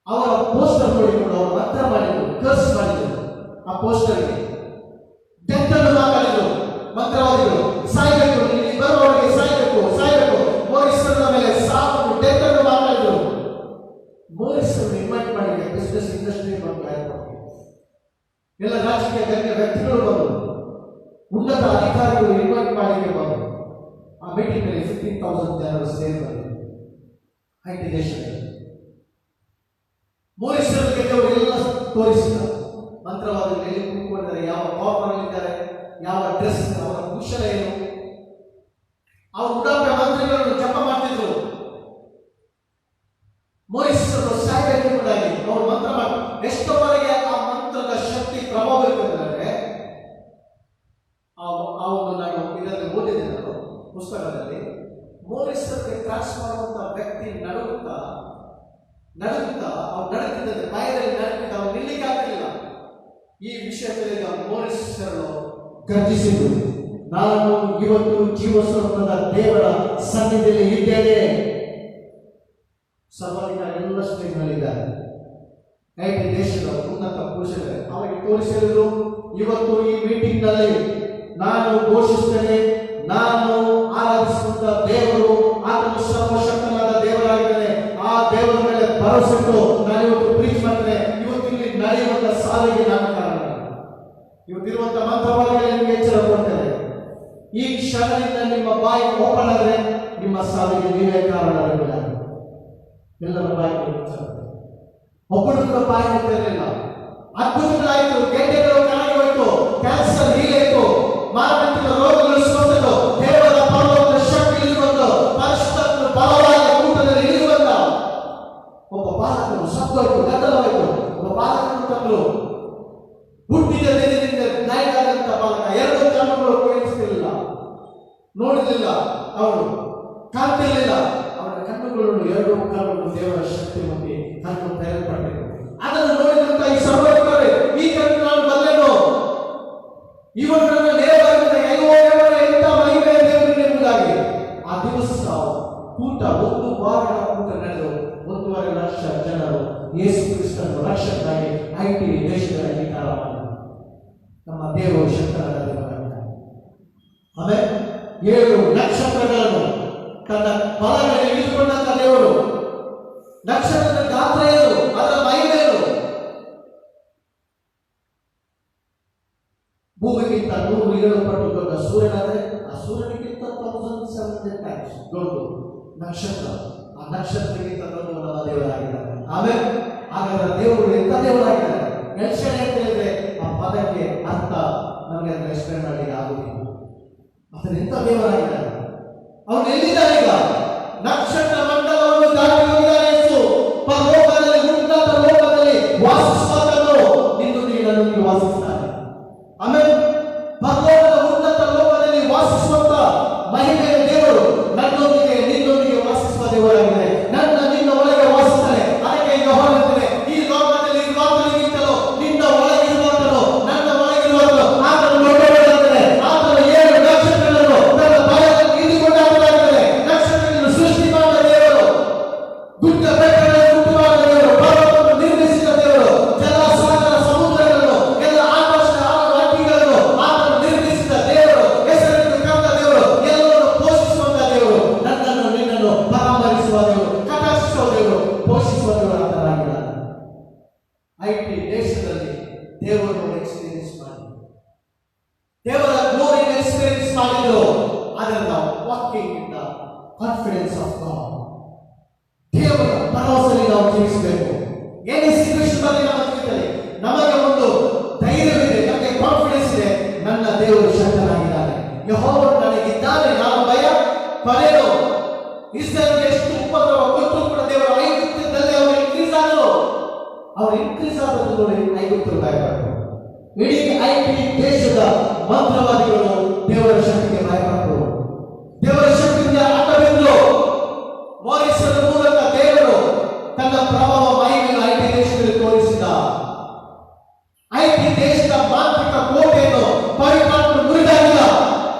ಅವರ ಪೋಸ್ಟರ್ ನೋಡಿಕೊಂಡು ಅವರು ಮಂತ್ರ ಮಾಡಿದ್ರು, ಕರ್ಸ್ ಮಾಡಿದ್ರು. ಆ ಪೋಸ್ಟರ್ಗೆ ಡೆತ್ ಅನ್ನು ಮಾತಾಡಿದ್ರು ಮಂತ್ರವಾದಿಗಳು. ಸಾಯ್ಬೇಕು, ಇಲ್ಲಿ ಬರುವವರಿಗೆ ಸಾಯ್ಬೇಕು, ಸಾಯ್ಬೇಕು. ಮೋರಿಸರ ಮೇಲೆ ಸಾವು, ಡೆತ್ ಅನ್ನು ಮಾತಾಡಿದ್ರು. ಮೋರಿಸರನ್ನು ಇನ್ವೈಟ್ ಮಾಡಿದ್ರೆ ಬಿಸ್ನೆಸ್ ಇಂಡಸ್ಟ್ರಿ ಬಂದು ಎಲ್ಲ ರಾಜಕೀಯ ವ್ಯಕ್ತಿಗಳು ಬಂದರು, ಉನ್ನತ ಅಧಿಕಾರಿಗಳು ಇನ್ವೈಟ್ ಮಾಡಿಗೆ ಬಂದರು. ಆ ಮೀಟಿಂಗ್ ನಲ್ಲಿ 15,000 ಜನರು ಸೇರಿದರು ಐಟಿ ದೇಶದಲ್ಲಿ. ಮೋರಿಸರಿಗೆ ದೇವರು ಎಲ್ಲ ತೋರಿಸಿದ. ಮಂತ್ರವಾದಿಗಳು ಎಲ್ಲಿ ಕೂತ್ಕೊಂಡಿದ್ದಾರೆ, ಯಾವ ಕಾರ್ನರ್ ಇದ್ದಾರೆ, ಯಾವ ಡ್ರೆಸ್, ಅವರ ಕುಶಲ ಏನು, ಅವರು ಉಡಾಪೆ ಮಂತ್ರಿಗಳನ್ನು ಜಪ ಮಾಡ್ತಿದ್ರು. ಮೋರಿಸರು ಸಾಯ್ಬೇಕೆಂಬುದಾಗಿ ಅವರು ಮಂತ್ರ ಮಾಡಿ ಎಷ್ಟೋವರೆಗೆ ಆ ಮಂತ್ರದ ಶಕ್ತಿ ಪ್ರಭಾವ ಇರ್ತದೆ. ಅವನು ನಾನು ಇದರಲ್ಲಿ ಓದಿದೆ ನಾನು ಪುಸ್ತಕದಲ್ಲಿ. ಮೋರಿಸಕ್ಕೆ ಕ್ರಾಸ್ ಮಾಡುವಂತ ವ್ಯಕ್ತಿ ನಡುಗುತ್ತಾ ಅವ್ನು ನಡುತ್ತಿದ್ದಂತೆ, ಭಯದಲ್ಲಿ ನಡುತ್ತಿದ್ದ, ಅವನು ನಿಲ್ಲಿಕ್ಕೆ ಆಗ್ತಿಲ್ಲ. ಈ ವಿಷಯದಲ್ಲಿ ಮೋರಿಸರು ಗರ್ಜಿಸಿದ್ರು, ನಾನು ಇವತ್ತು ಜೀವಸ್ವರೂಪದ ದೇವರ ಸನ್ನಿಧಿಯಲ್ಲಿ ಇದ್ದೇನೆ. ಸರ್ವಾಧಿಕಾರಿ ಎಲ್ಲ ಸ್ಟೇಜ್ನಲ್ಲಿದ್ದಾರೆ. ಐಟಿ ದೇಶದ ಉನ್ನತ ಪುರುಷರೇ ಅವರಿಗೆ ತೋರಿಸಿದ್ರು, ಇವತ್ತು ಈ ಮೀಟಿಂಗ್ ನಲ್ಲಿ ನಾನು ಘೋಷಿಸುತ್ತೇನೆ, ನಾನು ಆರಾಧಿಸುವಂತ ದೇವರು ಆತನು ಸರ್ವಶಕ್ತನಾದ ದೇವರಾಗಿದ್ದಾನೆ. ಆ ದೇವರ ಮೇಲೆ ಭರವಸೆಟ್ಟು ನಾನು ಇವತ್ತು ಪ್ರೀಚ್ ಮಾಡ್ತೇನೆ. ಇವತ್ತು ಇಲ್ಲಿ ನಡೆಯುವಂತ ಸಾಲಿಗೆ ನಾನು ಕಾರಣ. ಇವತ್ತಿರುವಂತ ಮಂತ್ರವಾದಿಗಳಿಗೆ ನಿಮಗೆ ಎಚ್ಚರ ಕೊಡ್ತೇನೆ. ಈ ಕ್ಷಣದಿಂದ ನಿಮ್ಮ ಬಾಯಿ ಓಪನ್ ಆದರೆ ನಿಮ್ಮ ಸಾವಿಗೆ ನೀವೇ ಕಾರಣವಿಲ್ಲ. ಎಲ್ಲರ ಬಾಯಿ ಒಬ್ಬರು ಕೂಡ ಬಾಯಿ ಮುಟ್ಟಿರಲಿಲ್ಲ. ಅದ್ಭುತಗಳಾಯಿತು, ಗೆಡ್ಡೆಗಳು ಕಾಣಿ ಹೋಯಿತು, ಕ್ಯಾನ್ಸರ್ ಹೀಗಾಯಿತು, ಮಾರಣಾಂತಿಕ ರೋಗಗಳು ಸೋತಲು ದೇವರ ಪರಲೋಕದ ಶಕ್ತಿ ಇಳಿದು ಬಂದು ಪರಿಶುದ್ಧಾತ್ಮನ ಬಲವಾಗಿ ಕೂಟದಲ್ಲಿ ಇಳಿದು ಬಂದ. ಒಬ್ಬ ಬಾಲಕನು ಸತ್ತೋಯ್ತು, ಗದ್ದಲವಾಯಿತು. ಒಬ್ಬ ಬಾಲಕನು ತಂದ್ರು, ಹುಟ್ಟಿದ ದಿನದಿಂದ ನಾಯಿಗಾದಂತ ಬಾಲಕ, ಎರಡು ಕಣ್ಣುಗಳು ಕೇಳಿಸ್ತಿರಲಿಲ್ಲ, ನೋಡಿರಲಿಲ್ಲ, ಅವನು ಕಾಣ್ತಿರಲಿಲ್ಲ. ಅವನ ಕಣ್ಣುಗಳು ಎರಡು ಕಣ್ಣುಗಳು ದೇವರ ಶಕ್ತಿ ಬಗ್ಗೆ ಕಣ್ಣು ತೆರೆಯಲ್ಪಟ್ಟಿತು. ಅದನ್ನು ನೋಡಿದಂತ ಈ ಸರ್ವೈಕರೇ, ಈ ಕಣ್ಣು ನಾನು ಬಲ್ಲೆನು, ಇವನು ನನ್ನ ನೇರವಾಗಿ ಎಂತ ಮಹಿಮೆ ದೇವರಿಗೆ ಎಂಬುದಾಗಿ. ಆ ದಿವಸ ಕೂಟ, ಒಂದು ವಾರದ ಕೂಟ ನಡೆದು 1.5 ಲಕ್ಷ ಜನರು ಯೇಸು ಕ್ರಿಸ್ತನ ರಕ್ಷಣೆಗಾಗಿ ಐಟಿ ದೇಶಗಳಲ್ಲಿ ಕಾಲ ಮಾಡಿದರು. ನಮ್ಮ ದೇವರು ಶಕ್ತನಾದ ದೇವರಾಗಿದ್ದಾನೆ. ಆಮೇಲೆ 7 ನಕ್ಷತ್ರಗಳನ್ನು ತನ್ನ ಬಲಗಳಲ್ಲಿ ಇಳಿದುಕೊಂಡಂತ ದೇವರು. ನಕ್ಷತ್ರದ ಗಾತ್ರ ಏನು, ಅದರ ಮಹಿಮೆ ಏನು? ಭೂಮಿಗಿಂತ 107 ಪಟ್ಟು ದೊಡ್ಡ ಸೂರ್ಯನಾದರೆ ಆ ಸೂರ್ಯನಿಗಿಂತ 1700 ಟೈಮ್ಸ್ ದೊಡ್ಡ ನಕ್ಷತ್ರ. ಆ ನಕ್ಷತ್ರಕ್ಕಿಂತ ದೊಡ್ಡ ನಮ್ಮ ದೇವರಾಗಿದ್ದಾರೆ. ಆಮೇಲೆ ಹಾಗಾದ್ರೆ ದೇವರು ಎಂತ ದೇವರಾಗಿದ್ದಾರೆ? ಎಲ್ಷಣ ಅಂತ ಹೇಳಿದ್ರೆ ಆ ಪದಕ್ಕೆ ಅರ್ಥ ನಮಗೆ ಅದನ್ನು ಎಕ್ಸ್ಪ್ಲೇನ್ ಮಾಡಲಿಕ್ಕೆ ಆಗುವುದಿಲ್ಲ. ಅದನ್ನ ಎಂತ ದೇವರಾಗಿದ್ದಾರೆ? ಅವನು ಎಲ್ಲಿದ್ದಾರೆ ಈಗ? ನಕ್ಷತ್ರ ಮಂಡಲವನ್ನು ದಾಟಿ ಹೋಗಿದ್ದಾರೆ. ಪರಲೋಕದಲ್ಲಿ, ಉನ್ನತ ಲೋಕದಲ್ಲಿ ವಾಸಿಸುವಂತನು ನಿನ್ನೊಂದಿಗೆ ನನ್ನೊಂದಿಗೆ ವಾಸಿಸ್ತಾನೆ. ಆಮೇಲೆ ಪರಲೋಕದ ಉನ್ನತ ಲೋಕದಲ್ಲಿ ವಾಸಿಸುವಂತ ಮಹಿಮೆಯ ದೇವರು ನನ್ನೊಂದಿಗೆ ನಿನ್ನೊಂದಿಗೆ ವಾಸಿಸುವ ದೇವರಾಗಿದೆ. ನನ್ನ ನಿನ್ನ ಒಳಗೆ ವಾಸಿಸ್ತಾನೆ. ಅದಕ್ಕೆ ಈಗ ಹೊರಡುತ್ತದೆ, ಈ ಲೋಕದಲ್ಲಿ ಇರುವಾತನಿಗಿಂತಲೂ ನಿನ್ನ ಒಳಗಿರುವಾತನು, ನನ್ನ ಒಳಗಿರುವಾತನು ಆತನು ದೊಡ್ಡವನಾಗಿದ್ದಾನೆ. ಆತನು 7 ನಕ್ಷತ್ರಗಳನ್ನು ತನ್ನ ಬಾಯಲ್ಲಿ ಇಟ್ಟುಕೊಂಡಾಗುತ್ತದೆ. ನಕ್ಷತ್ರಗಳನ್ನು ಸೃಷ್ಟಿ ಮಾಡಿದ ದೇವರು, ಗುಡ್ಡ ಬೆಟ್ಟಗಳನ್ನು ಉಂಟು ಮಾಡಿದ ದೇವರು, ಪರ್ವತವನ್ನು ನಿರ್ಮಿಸಿದ ದೇವರು, ಜಲ ಸಾಗರ ಸಮುದ್ರಗಳನ್ನು ಎಲ್ಲ ಆಕಾಶದ ಹಕ್ಕಿಗಳನ್ನು ಆತನು ನಿರ್ಮಿಸಿದ ದೇವರು, ಹೆಸರನ್ನು ಕರೆದ ದೇವರು, ಎಲ್ಲವನ್ನು ಪೋಷಿಸುವಂತ ದೇವರು, ನನ್ನನ್ನು ನಿನ್ನನ್ನು ಪರಾಮರಿಸುವ ದೇವರು, ಕಟಾಕ್ಷಿಸುವ ದೇವರು, ಪೋಷಿಸುವ ದೇವರು ಆತನಾಗಿದ್ದಾನೆ. ಐಟಿ ದೇಶದಲ್ಲಿ ದೇವರನ್ನು ಎಕ್ಸ್ಪೀರಿಯನ್ಸ್ ಮಾಡಿ, ದೇವರ ಗ್ಲೋರಿಯನ್ನು ಎಕ್ಸ್ಪೀರಿಯನ್ಸ್ ಮಾಡಿದ್ರು. ಅದನ್ನು ನಾವು walking in the confidence of God, ದೇವರ ಭರವಸೆಯಲ್ಲಿ ನಾವು ಜೀವಿಸಬೇಕು. ಏನೇ ಸಿಚುವೇಶನ್ ಬಗ್ಗೆ ನಮ್ಮ ಜೀವಿತದಲ್ಲಿ ನಮಗೆ ಒಂದು ಧೈರ್ಯವಿದೆ, ನಮಗೆ ಕಾನ್ಫಿಡೆನ್ಸ್ ಇದೆ, ನನ್ನ ದೇವರು ಶಕ್ತನಾಗಿದ್ದಾನೆ, ಯೆಹೋವನು ನನಗಿದ್ದಾನೆ, ನಾನು ಭಯ ಪಡೆಯಲು. ಇಸ್ರಾಯೇಲ್ಗೆ ಎಷ್ಟು ಉಪದ್ರವ ಕೊಟ್ಟರು ಕೂಡ ದೇವರು ಐಗುಪ್ತದಲ್ಲಿ ಅವರು ಇನ್ಕ್ರೀಸ್ ಆದರು. ಅವರು ಇನ್ಕ್ರೀಸ್ ಆದದ್ದು ನೋಡಿ ಐಗುಪ್ತರು ಭಯಪಟ್ಟರು. ಇಡೀ ಐಟಿ ದೇಶದ ಮಂತ್ರವಾದಿಗಳು ದೇವರ ಶಕ್ತಿಗೆ ಭಯಪಟ್ಟರು, ದೇವರ ಶಕ್ತಿಯಿಂದ ಅಡ್ಡಬಿದ್ದರು. ಮೋರಿಸರ ಮೂಲಕ ದೇವರು ತನ್ನ ಪ್ರಭಾವ ಮಹಿಮೆಯನ್ನು ಐಟಿ ದೇಶದಲ್ಲಿ ತೋರಿಸಿದ. ಐಟಿ ದೇಶದ ಮಾಂತ್ರಿಕ ಕೋಟೆಯನ್ನು ಪರಿಪಾಲನೆ ಮುರಿದಾಗಿಲ್ಲ,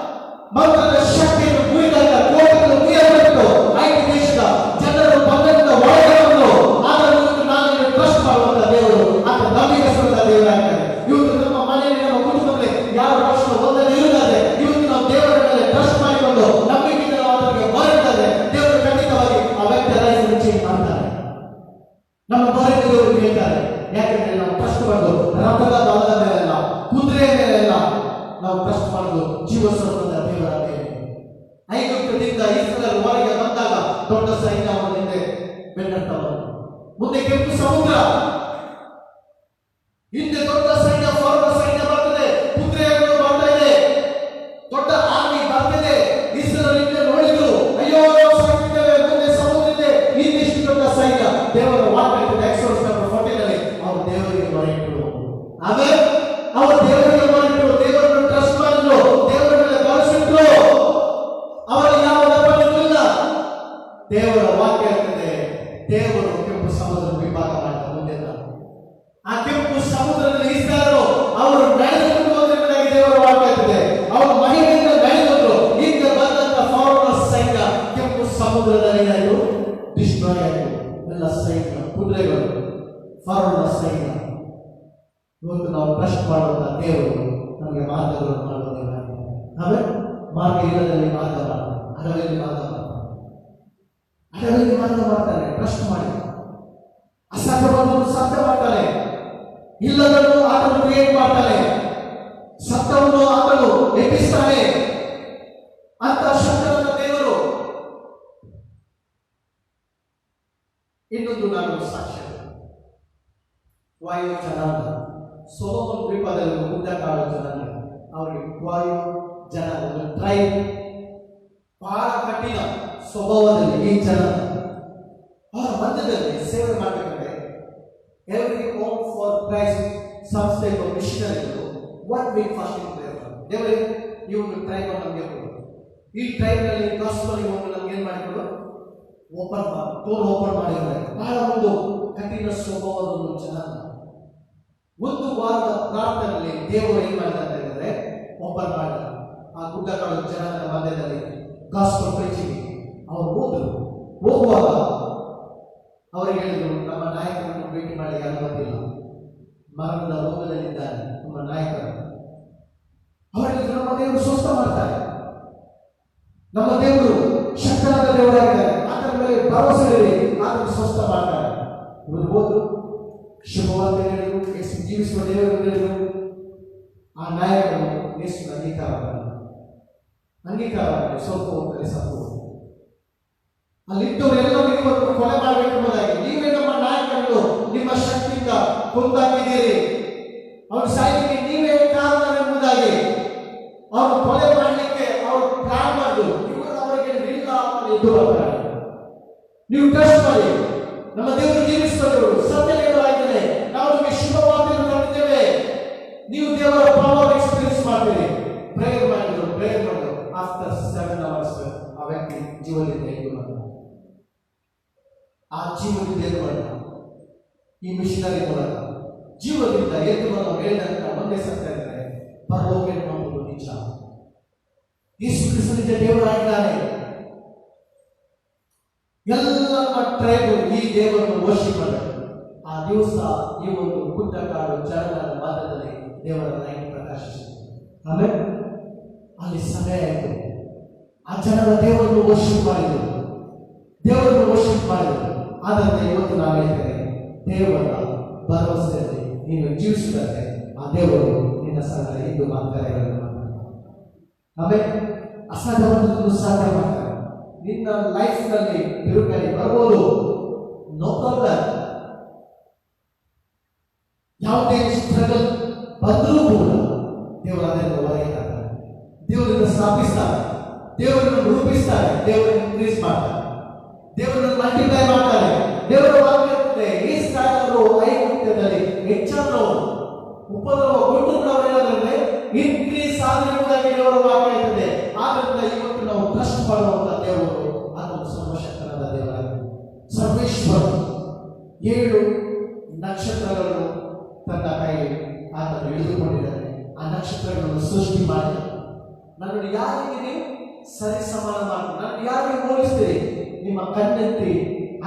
ಮಂತ್ರದ ಶಕ್ತಿಯನ್ನು ಮುರಿದಾಗ ಕೋಟೆಗಳು ಮುರಿಯಲ್ಪಟ್ಟು ಐಟಿ ದೇಶದ ಜನರು ಬಂಧನದ ಒಳಗೆ ಬಂದು ಅದನ್ನು ನಾನು ಟ್ರಸ್ಟ್ ಮಾಡುವಂತ ದೇವರು, ಆತ ನಂಬಿಕೆಸುವಂತ ದೇವರಾಗಿದ್ದಾರೆ. ಇವತ್ತು ನಮ್ಮ ಮನೆಯಲ್ಲಿ, ನಮ್ಮ ಕುಟುಂಬದಲ್ಲಿ ಯಾವ ರಕ್ಷಣೆ ಒಂದನ್ನು ಇರುತ್ತದೆ, ಇವತ್ತು ನಾವು ದೇವರ ಮೇಲೆ ಟ್ರಸ್ಟ್ ಮಾಡಿಕೊಂಡು ನಂಬಿಕೆಯಿಂದ ನಾವು ಅದಕ್ಕೆ ಬರುತ್ತದೆ, ದೇವರು ಖಂಡಿತವಾಗಿ ಆ ವ್ಯಕ್ತಿ ಲೈಫ್ ಚೇಂಜ್ ಮಾಡ್ತಾರೆ. ನಮ್ಮ ಬರೆದ ದೇವರು ಹೇಳ್ತಾರೆ, ಯಾಕಂದ್ರೆ ನಾವು ಟ್ರಸ್ಟ್ ಮಾಡೋದು ರಥದ ಬಲದ ಮೇಲೆಲ್ಲ, ಕುದುರೆಯ ಮೇಲೆಲ್ಲ ನಾವು ಟ್ರಸ್ಟ್ ಮಾಡೋದು ಜೀವಸ್ವರೂಪದ ದೇವರ ಮೇಲೆ. ಐಗುಪ್ತದಿಂದ ಇಸ್ರಾಯೇಲ್ ಹೊರಗೆ ಬಂದಾಗ ದೊಡ್ಡ ಸೈನ್ಯ ಅವರ ಹಿಂದೆ ಬೆನ್ನಟ್ಟ ಬಂತು. ಮುಂದೆ ಕೆಂಪು ಸಮುದ್ರ, ಹಿಂದೆ ದೊಡ್ಡ ಸೈನ್ಯ, ಸ್ವರ್ಗ ಸೈನ್ಯ ಬರ್ತದೆ, ಕುದುರೆಗಳು ಬರ್ತಾ ಇದೆ, ದೊಡ್ಡ ಆರ್ಮಿ ಬರ್ತಿದೆ. ಇಸ್ರಾಯೇಲ್ ಹಿಂದೆ ನೋಡಿದ್ರು, ಅಯ್ಯೋ ಸಾಕಿದ್ದೇವೆ, ಮುಂದೆ ಸಮುದ್ರ ಇದೆ, ಇನ್ನಿಷ್ಟು ದೊಡ್ಡ ಸೈನ್ಯ. ದೇವರ ವಾಕ್ಯ ಎಕ್ಸೋಡಸ್ 14 ಅವರು ದೇವರಿಗೆ ಮೊರೆಯಿಟ್ಟರು. ಆಮೇಲೆ ಅವರು ದೇವರಿಗೆ ಮೊರೆಯಿಟ್ಟರು, ದೇವರನ್ನು ಟ್ರಸ್ಟ್ ಮಾಡಿದ್ರು, ದೇವರ ನಾವು ಟ್ರಸ್ಟ್ ಮಾಡುವಂತ ದೇವರು ನಮಗೆ ಮಾರ್ಗಗಳನ್ನು ಮಾಡುವ ದೇವರಾಗಿದ್ದಾನೆ. ಆಮೇಲೆ ಮಾರ್ಗ ಇಲ್ಲದಲ್ಲಿ ಮಾರ್ಗ ಮಾಡ್ತಾನೆ, ಅಡವಿಯಲ್ಲಿ ಮಾರ್ಗ ಮಾಡ್ತಾನೆ, ಅಡವಿಯಲ್ಲಿ ಮಾರ್ಗ ಮಾಡ್ತಾನೆ. ಟ್ರಸ್ಟ್ ಮಾಡಿ ಅಸಾಧ್ಯವನ್ನು ಸಾಧ್ಯ ಮಾಡ್ತಾನೆ, ಇಲ್ಲದನ್ನು ಆತನು ಕ್ರಿಯೇಟ್ ಮಾಡ್ತಾನೆ, ಸತ್ಯವನ್ನು ಆತನು ಎಬ್ಬಿಸ್ತಾನೆ. ಅಂತ ಶಕ್ತನಾದ ದೇವರು. ಇನ್ನೊಂದು ನಾನು ಸಾಕ್ಷ್ಯ, ವಾಯು ಜನಾಂಗ ಸೊಲೊಮೋನ್ ದ್ವೀಪದಲ್ಲಿ ಉದ್ದ ಕಾಡು ಜನಾಂಗ, ಅವರಿಗೆ ವಾಯು ಜನ ಒಂದು ಟ್ರೈಬ್, ಬಹಳ ಕಠಿಣ ಸ್ವಭಾವದಲ್ಲಿ ಈ ಜನ ಅವರ ಮಧ್ಯದಲ್ಲಿ ಸೇವೆ ಮಾಡಬೇಕಂದ್ರೆ ಎವ್ರಿ ಹೋಮ್ ಫಾರ್ ಪ್ರೈಸ್ ಸಂಸ್ಥೆ ಮಿಷನರಿಗಳು 1 ವೀಕ್ ಫಾಸ್ಟಿಂಗ್ ಪ್ರೇಯರ್. ದೇವರೇ ಈ ಒಂದು ಟ್ರೈಬ್ ನಮಗೆ ಕೊಡು, ಈ ಟ್ರೈಬ್ ನಲ್ಲಿ ಗಾಸ್ಪಲ್ ಒಂದು ನಮ್ಗೆ ಏನ್ ಮಾಡಿಕೊಡು, ಡೋರ್ ಓಪನ್ ಮಾಡಿದ್ದಾರೆ. ಬಹಳ ಒಂದು ಕಠಿಣ ಸ್ವಭಾವದ ಒಂದು ಜನಾಂಗ. ಒಂದು ವಾರದ ಪ್ರಾರ್ಥನೆಯಲ್ಲಿ ದೇವರು ಏನ್ ಮಾಡಿದ್ದಾರೆ ಹೇಳಿದ್ರೆ ಓಪನ್ ಮಾಡಿ ಆ ಗುಡ್ಡಕಾಡು ಜನಾಂಗದ ಮಧ್ಯದಲ್ಲಿ ಗಾಸ್ಪಲ್ ಪ್ರೀಚಿಂಗ್ ಅವರು ಹೋಗುವಾಗ ಅವರಿಗೆ ಹೇಳಿದ್ರು, ನಮ್ಮ ನಾಯಕರನ್ನು ಭೇಟಿ ಮಾಡಿ ಯಾರು ಬಂದಿಲ್ಲ, ಮರಣದ ರೋಗದಲ್ಲಿದ್ದಾರೆ ನಮ್ಮ ನಾಯಕರು. ಅವರಿಗೆ ನಮ್ಮ ದೇವರು ಸ್ವಸ್ಥ ಮಾಡ್ತಾರೆ, ನಮ್ಮ ದೇವರು ಶಕ್ತನಾದ ದೇವರಾಗಿದ್ದಾರೆ, ಆತನ ಮೇಲೆ ಭರವಸೆ ಇರಿ, ಆತನ ಸ್ವಸ್ಥ ಮಾಡ್ತಾರೆ. ಇವರು ಹೋದ್ರು, ಶುಭವಾರ್ತೆ ಹೇಳಿದ್ರು, ಯೇಸು ಜೀವಿಸುವ ದೇವರು ಹೇಳಿದ್ರು. ಆ ನಾಯಕರು ಯೇಸುವಿನ ಅಂಗೀಕಾರ ಸ್ವಲ್ಪ ಹೋಗ್ತಾರೆ, ಸತ್ತು ಅಲ್ಲಿದ್ದವರೆಲ್ಲರೂ ಇವತ್ತು ಕೊಲೆ ಮಾಡಬೇಕೆಂಬುದಾಗಿ ನೀವೇ ನಮ್ಮ ನಾಯಕರನ್ನು ನಿಮ್ಮ ಶಕ್ತಿಯಿಂದ ಕೊಂದಾಕಿದ್ದೀರಿ, ಅವ್ರ ಸಾಯಲಿಕ್ಕೆ ನೀವೇ ಕಾರಣವೆಂಬುದಾಗಿ ಅವರು ಕೊಲೆ ಮಾಡಲಿಕ್ಕೆ ಅವರು ಪ್ಲಾನ್ ಮಾಡಿದ್ರು. ಇವರು ಅವರಿಗೆ ಇಲ್ಲ ಎದ್ದು ಬರ್ತಾರೆ. ನೀವು ಟ್ರಸ್ಟ್ ಮಾಡಿ, ನಮ್ಮ ದೇವರು ಜೀವಿಸಿದವರು ಸತ್ಯ ದೇವರಾಗಿದ್ದಾರೆ, ನಾವು ನಿಮಗೆ ಶುಭವಾರ್ತೆಯನ್ನು ಕೊಟ್ಟಿದ್ದೇವೆ, ನೀವು ದೇವರ ಪವರ್ ಎಕ್ಸ್ಪೀರಿಯನ್ಸ್ ಮಾಡ್ತೀರಿ. ಪ್ರೇಯರ್ ಮಾಡಿದ್ರು. ಆಫ್ಟರ್ 7 hours ಆ ವ್ಯಕ್ತಿ ಜೀವನದಿಂದ ಎದ್ದು ಬಂದ. ಆ ಜೀವನದಿಂದ ಎದ್ದು ಬಂದ, ಈ ಮಿಷನರಿ ಮೂಲಕ ಜೀವನದಿಂದ ಎದ್ದು ಬಂದ ಹೇಳಿದಂತ ಒಂದೇ ಸತ್ಯ ಇದ್ದಾರೆ, ಪರಲೋಕ ಎಂಬುದು ನಿಜ. ಯೇಸು ಕ್ರಿಸ್ತ ನಿಜ ದೇವರಾಗಿದ್ದಾನೆ. ಎಲ್ಲ ಟ್ರೈಬ್ ಈ ದೇವರನ್ನು ವರ್ಷಿ ಮಾಡಬೇಕು. ಆ ದಿವಸ ಈ ಒಂದು ಗುಡ್ಡ ಕಾಡು ಜನಾಂಗದ ಮಧ್ಯದಲ್ಲಿ ದೇವರ ಲೈಟ್ ಪ್ರಕಾಶಿಸಿತು. ಆಮೇಲೆ ಅಲ್ಲಿ ಸಮಯ ಆಯಿತು, ಆ ಜನರ ದೇವರನ್ನು ವರ್ಷಿಪ್ ಮಾಡಿದರು, ದೇವರನ್ನು ವರ್ಷಿಪ್ ಮಾಡಿದರು. ಆದ್ದರಿಂದ ಇವತ್ತು ನಾವು ಹೇಳ್ತೇವೆ, ದೇವರ ಭರವಸೆಯಲ್ಲಿ ನೀನು ಜೀವಿಸಿದರೆ ಆ ದೇವರು ನಿನ್ನ ಸಂಗಡ ಇದ್ದು ಮಾತುಕತೆಗಳನ್ನು ಮಾಡ್ತಾನೆ. ಆಮೇಲೆ ಅಸಾಧ್ಯವನ್ನು ಸಾಧ್ಯ ಮಾಡ್ತಾರೆ. ನಿನ್ನ ಲೈಫ್ ನಲ್ಲಿ ಬಿರುಗಾಳಿ ಬರ್ಬೋದು, ನೋ ಪ್ರಾಬ್ಲಮ್. ಯಾವುದೇ ಸ್ಟ್ರಗಲ್ ಬಂದರೂ ಕೂಡ ದೇವರು ಅದನ್ನು ಹೊರಗೆ ದೇವರನ್ನು ಸ್ಥಾಪಿಸ್ತಾರೆ, ದೇವರನ್ನು ರೂಪಿಸ್ತಾರೆ, ದೇವರನ್ನು ಇನ್ಕ್ರೀಸ್ ಮಾಡ್ತಾರೆ, ದೇವರನ್ನು ಮಲ್ಟಿಪ್ಲೈ ಮಾಡ್ತಾರೆ. ದೇವರ ವಾಕ್ಯ ಈ ಸ್ಥಳಗಳು ಐಗುಪ್ತದಲ್ಲಿ ಹೆಚ್ಚಾದ್ರು ಉಪದ್ರವ ಕೊಟ್ಟು ನಾವೇನಾದ್ರೆ ಇನ್ಕ್ರೀಸ್ ಆಗಿರುವುದಾಗಿ ದೇವರ ವಾಕ್ಯ ಇರ್ತದೆ. ಆದ್ದರಿಂದ ಇವತ್ತು ನಾವು ಟ್ರಸ್ಟ್ ಮಾಡುವಂತ ದೇವರು ಅದನ್ನು ಸರ್ವಶಕ್ತನಾದ ದೇವರಾಗಿದೆ. ಸರ್ವೇಶ್ವರ 7 ನಕ್ಷತ್ರಗಳನ್ನು ತನ್ನ ಕೈಯಲ್ಲಿ ಆತನು ಹಿಡಿದುಕೊಂಡಿದ್ದಾನೆ. ಆ ನಕ್ಷತ್ರಗಳನ್ನು ಸೃಷ್ಟಿ ಮಾಡಿ ನನ್ನನ್ನು ಯಾರಿಗೆ ನೀವು ಸರಿ ಸಮಾನ ಮಾಡಿ, ನಾನು ಯಾರಿಗೆ ಹೋಲಿಸ್ತೀರಿ? ನಿಮ್ಮ ಕಣ್ಣೆತ್ತಿ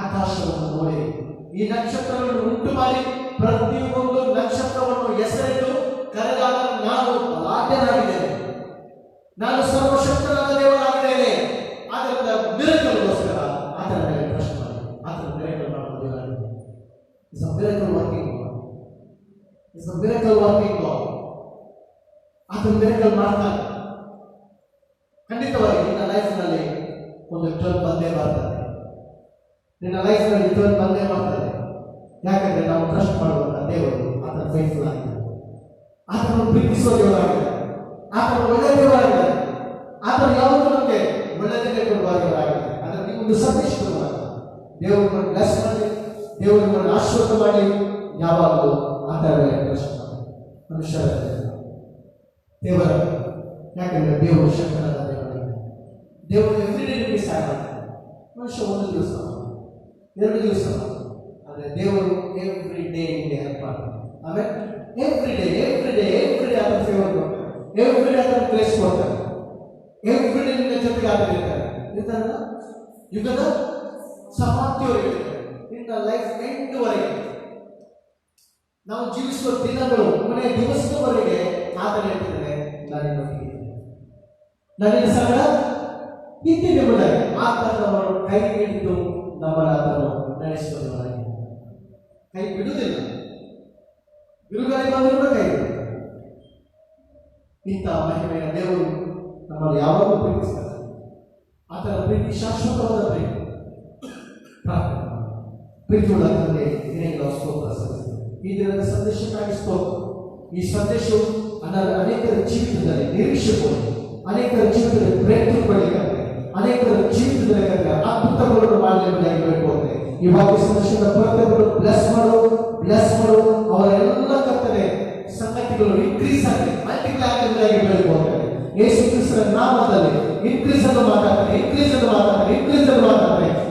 ಆಕಾಶವನ್ನು ನೋಡಿ, ಈ ನಕ್ಷತ್ರಗಳನ್ನು ಉಂಟು ಮಾಡಿ ಪ್ರತಿಯೊಂದು ನಕ್ಷತ್ರವನ್ನು ಹೆಸರಿಟ್ಟು ಕರೆದಾಗ ನಾನು ಬಲಾಢ್ಯನಾಗಿದ್ದೇನೆ, ನಾನು ಸರ್ವಶಕ್ತನಾದ ದೇವರಾಗಿದ್ದೇನೆ. ಆದ್ದರಿಂದ ಮಿರಕಲ್ಗೋಸ್ಕರ ಆತನ ಮೇಲೆ ಟ್ರಸ್ಟ್ ಮಾಡಿ, ಆತನ ಮಿರಕಲ್ ಮಾಡುವ ದೇವರಾಗಿದೆ. It's a miracle working God, it's a miracle working God. ಆತನ ಮಿರಕಲ್ ಮಾಡ್ತಾನೆ. ಖಂಡಿತವಾಗಿ ನಿನ್ನ ಲೈಫ್ನಲ್ಲಿ ಒಂದು ಟರ್ನ್ ಬಂದೇ ಬರ್ತದೆ, ನಿನ್ನ ಲೈಫ್ನಲ್ಲಿ ಟರ್ನ್ ಬಂದೇ ಬರ್ತದೆ. ಯಾಕಂದ್ರೆ ನಾವು ಟ್ರಸ್ಟ್ ಮಾಡುವಂತ ದೇವರು ಆತನ ಫೇತ್ಫುಲ್ ಆಗಿದೆ, ಆತನನ್ನು ಪ್ರೀತಿಸುವ ದೇವರಾಗಿದೆ, ಆತನ ಒಳ್ಳೆಯ ದೇವರಾಗಿದೆ, ಆತನ ಯಾವತ್ತೂ ನಮಗೆ ಒಳ್ಳೆಯದನ್ನೇ ಕೊಡುವ ದೇವರಾಗಿದೆ. ಅದರಲ್ಲಿ ನಿಮ್ಮೊಂದು ಸಂದೇಶ ಕೊಡುವಾಗ ದೇವರನ್ನು ಬ್ಲೆಸ್ ಮಾಡಿ, ದೇವರನ್ನು ಆಶೀರ್ವಾದ ಮಾಡಿ, ಯಾವಾಗಲೂ ಆತನ ಮೇಲೆ ಟ್ರಸ್ಟ್ ಮಾಡಿ ಮನುಷ್ಯರ ದೇವರ. ಯಾಕಂದ್ರೆ ದೇವರು ಶಕ್ತನಾದ ದೇವರಾಗಿದೆ. ದೇವರು ಎವ್ರಿಡೇ ನಿಮಗೆ ಸಹಾಯ ಮಾಡ್ತಾರೆ. ಮನುಷ್ಯ 1 ದಿವಸ 2 ದಿವಸ, ಆದರೆ ದೇವರು ಎವ್ರಿ ಡೇ ನಿಮಗೆ ಹೆಲ್ಪ್ ಮಾಡ್ತಾರೆ. ಆಮೇಲೆ ಎವ್ರಿ ಡೇ ಆತನ ಫೇವರ್ ಕೊಡ್ತಾರೆ, ಎವ್ರಿ ಡೇ ಆತನ ಗ್ರೇಸ್ ಕೊಡ್ತಾರೆ, ಎವ್ರಿ ಡೇ ನಿನ್ನ ಜೊತೆಗೆ ಆಗಿರ್ತಾರೆ. ಇರ್ತಾರಲ್ಲ, ಯುಗದ ಸಮಾಪ್ತಿಯವರೆಗೆ ನಿನ್ನ ಲೈಫ್ ಎಂಡ್ವರೆಗೆ ನಾವು ಜೀವಿಸುವ ದಿನಗಳು ಕೊನೆಯ ದಿವಸದವರೆಗೆ ಆತನ ಹೇಳ್ತಿದ್ದಾನೆ, ನನ್ನ ಸಂಗಡ ಇದ್ದೇನೆ ಎಂಬುದಾಗಿ ಆತನವರು ಕೈ ಹಿಡಿದು ನಮ್ಮನ್ನು ನಡೆಸುವುದರಾಗಿ ಕೈ ಬಿಡುವುದಿಲ್ಲ. ಬಿರುಗಾಳಿ ಬಂದರೂ ಕೂಡ ಕೈ ಬಿಡುವುದಿಲ್ಲ. ಇಂಥ ಮಹಿಮೆಯ ದೇವರು ನಮ್ಮನ್ನು ಯಾವಾಗಲೂ ಪ್ರೀತಿಸ್ತಾರೆ. ಆತನ ಪ್ರೀತಿ ಶಾಶ್ವತವಾದ ಪ್ರೀತಿ. ಪ್ರಾರ್ಥನೆ ಪ್ರೀತಿಯುಳ್ಳ ತಂದೆ, ನಿನಗೆ ಸ್ತೋತ್ರ ಸಲ್ಲಿಸುತ್ತೇವೆ. ಈ ದಿನದ ಸಂದೇಶಕ್ಕಾಗಿ ಸ್ತೋತ್ರ. ಈ ಸಂದೇಶವು ಅನೇಕರ ಜೀವಿತದಲ್ಲಿ ನಿರೀಕ್ಷೆ ಕೊಡಿ, ಅನೇಕರ ಜೀವಿತದಲ್ಲಿ ಬ್ರೇಕ್ ಪಡಲಿಕ್ಕೆ, ಅನೇಕರ ಜೀವಿತದಲ್ಲಿ ಅದ್ಭುತಗಳನ್ನು ಮಾಡಲಿಕ್ಕೆ ಬೇಡ್ಕೋತೆ. ಈ ವಾಕ್ಯ ಸಂದೇಶದ ಪ್ರತಿಯೊಬ್ಬರು ಬ್ಲೆಸ್ ಮಾಡು. ಅವರ ಎಲ್ಲ ಕರ್ತನೆ ಸಂಗತಿಗಳು ಇನ್ಕ್ರೀಸ್ ಆಗಿ ಮಲ್ಟಿಪ್ಲೈ ಆಗಿ ಬೇಡ್ಕೋತಾರೆ. ಯೇಸು ಕ್ರಿಸ್ತನ ನಾಮದಲ್ಲಿ ಇನ್ಕ್ರೀಸ್ ಅನ್ನು ಮಾತಾಡ್ತಾರೆ.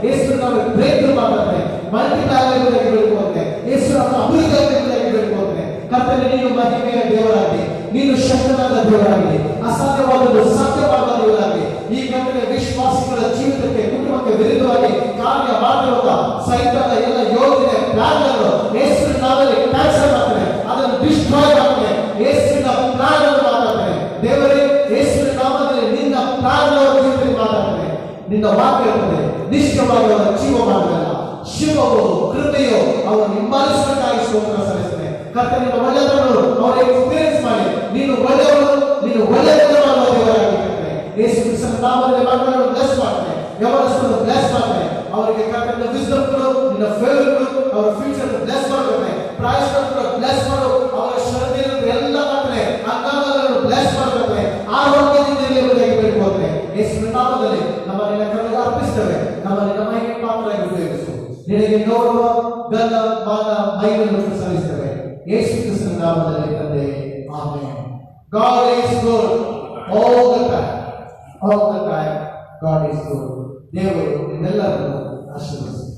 ಯೇಸು ನಾವು ಬ್ರೇಕ್ ಮಾತಾಡ್ತಾರೆ. ಮಲ್ಟಿಪ್ಲೈ ಆಗಿ ಬೇಡ್ಕೋತಾರೆ. ಯೇಸು ನಮ್ಮ ಅಭಿವೃದ್ಧಿ ಆಗಿ ಬೇಡ್ಕೋತಾರೆ. ಕರ್ತನೆ, ನೀನು ಮಹಿಮೆಯ ದೇವರಾಗಿ, ನೀನು ಶಕ್ತನಾದ ದೇವರಾಗಿ, ಅಸಾಧ್ಯವಾದದ್ದು ಸಾಧ್ಯ ಮಾಡುವ ದೇವರಾಗಿ, ಈ ಕರ್ತನೆ ವಿಶ್ವಾಸಿಗಳ ಜೀವಿತಕ್ಕೆ, ಕುಟುಂಬಕ್ಕೆ ವಿರುದ್ಧವಾಗಿ ಕಾರ್ಯ ಮಾಡಿರುವ ಸೈತಾನ ಎಲ್ಲ ಯೋಜನೆ ಪ್ಲಾನ್ಗಳನ್ನು ಯೇಸುವಿನ ನಾಮದಲ್ಲಿ ಕ್ಯಾನ್ಸಲ್ ಮಾಡ್ತಾರೆ, ಅದನ್ನು ಡಿಸ್ಟ್ರಾಯ್ ಮಾಡ್ತಾರೆ. ಯೇಸುವಿನ ಪ್ಲಾನ್ ಅನ್ನು ಮಾತಾಡ್ತಾರೆ. ದೇವರೇ, ಯೇಸುವಿನ ನಾಮದಲ್ಲಿ ನಿನ್ನ ಪ್ಲಾನ್ ಜೀವಿತಕ್ಕೆ ಮಾತಾಡ್ತಾರೆ. ನಿನ್ನ ವಾಕ್ಯ ಇರ್ತದೆ, ನಿಶ್ಚಯವಾಗಿ ಅವರ ಜೀವ ಮಾಡಲ್ಲ. ಶಿವವು ಕೃಪೆಯು ಅವರು ಹಿಂಬಾಲಿಸಬೇಕಾಗಿ ಸ್ತೋತ್ರ ಸಲ್ಲಿಸುತ್ತೆ. ಕರ್ತನೆ, ನಿನ್ನ ಒಳ್ಳೆಯದನ್ನು ಅವರು ಎಕ್ಸ್ಪೀರಿಯನ್ಸ್ ಮಾಡಿ, ನೀನು ಒಳ್ಳೆಯವರು, ನೀನು ಒಳ್ಳೆಯದನ್ನು ಮಾಡುವ ದೇವರಾಗಿರ್ತಾರೆ. ಯೇಸು ಕ್ರಿಸ್ತನ ನಾಮದಲ್ಲಿ ಮಕ್ಕಳನ್ನು ಬ್ಲೆಸ್ ಮಾಡ್ತಾರೆ, ಯವನಸ್ಥರನ್ನು ಬ್ಲೆಸ್ ಮಾಡ್ತಾರೆ. ಅವರಿಗೆ ಕರ್ತನ ವಿಸ್ಡಮ್ ಕೊಡು, ನಿನ್ನ ಫೇವರ್ ಕೊಡು, ಅವರ ಫ್ಯೂಚರ್ ಬ್ಲೆಸ್ ಮಾಡ್ತಾರೆ. ಪ್ರಾಯಶ್ಚಿತ್ತ ಬ್ಲೆಸ್ ಮಾಡು, ಅವರ ಶ್ರದ್ಧೆಯನ್ನು ಎಲ್ಲ ಮಾಡ್ತಾರೆ, ಅಂಗಾಂಗಗಳನ್ನು ಬ್ಲೆಸ್ ಮಾಡ್ತಾರೆ. ಆರೋಗ್ಯದಿಂದ ಇರಲಿಕ್ಕೆ ಬೇಡ್ಕೋತಾರೆ. ಯೇಸುವಿನ ನಾಮದಲ್ಲಿ ನಮ್ಮ ನಿನ್ನ ಕರೆಗೆ ಅರ್ಪಿಸ್ತೇವೆ. ನಮ್ಮ ನಿನ್ನ ಮಹಿಮೆ ಪಾತ್ರರಾಗಿ ಉಪಯೋಗಿಸು. ನಿನಗೆ ಗೌರವ, ಘನ, ಮಾನ, ಮಹಿಮೆಯನ್ನು ಸಲ್ಲಿಸ್ತೇವೆ. ಯೇಸು ಕ್ರಿಸ್ತನ ನಾಮದಲ್ಲಿ ತಂದೆ, amen. God is good all the time. God is good. ದೇವರು ನಿಮ್ಮೆಲ್ಲರನ್ನು ಆಶೀರ್ವದಿಸಲಿ.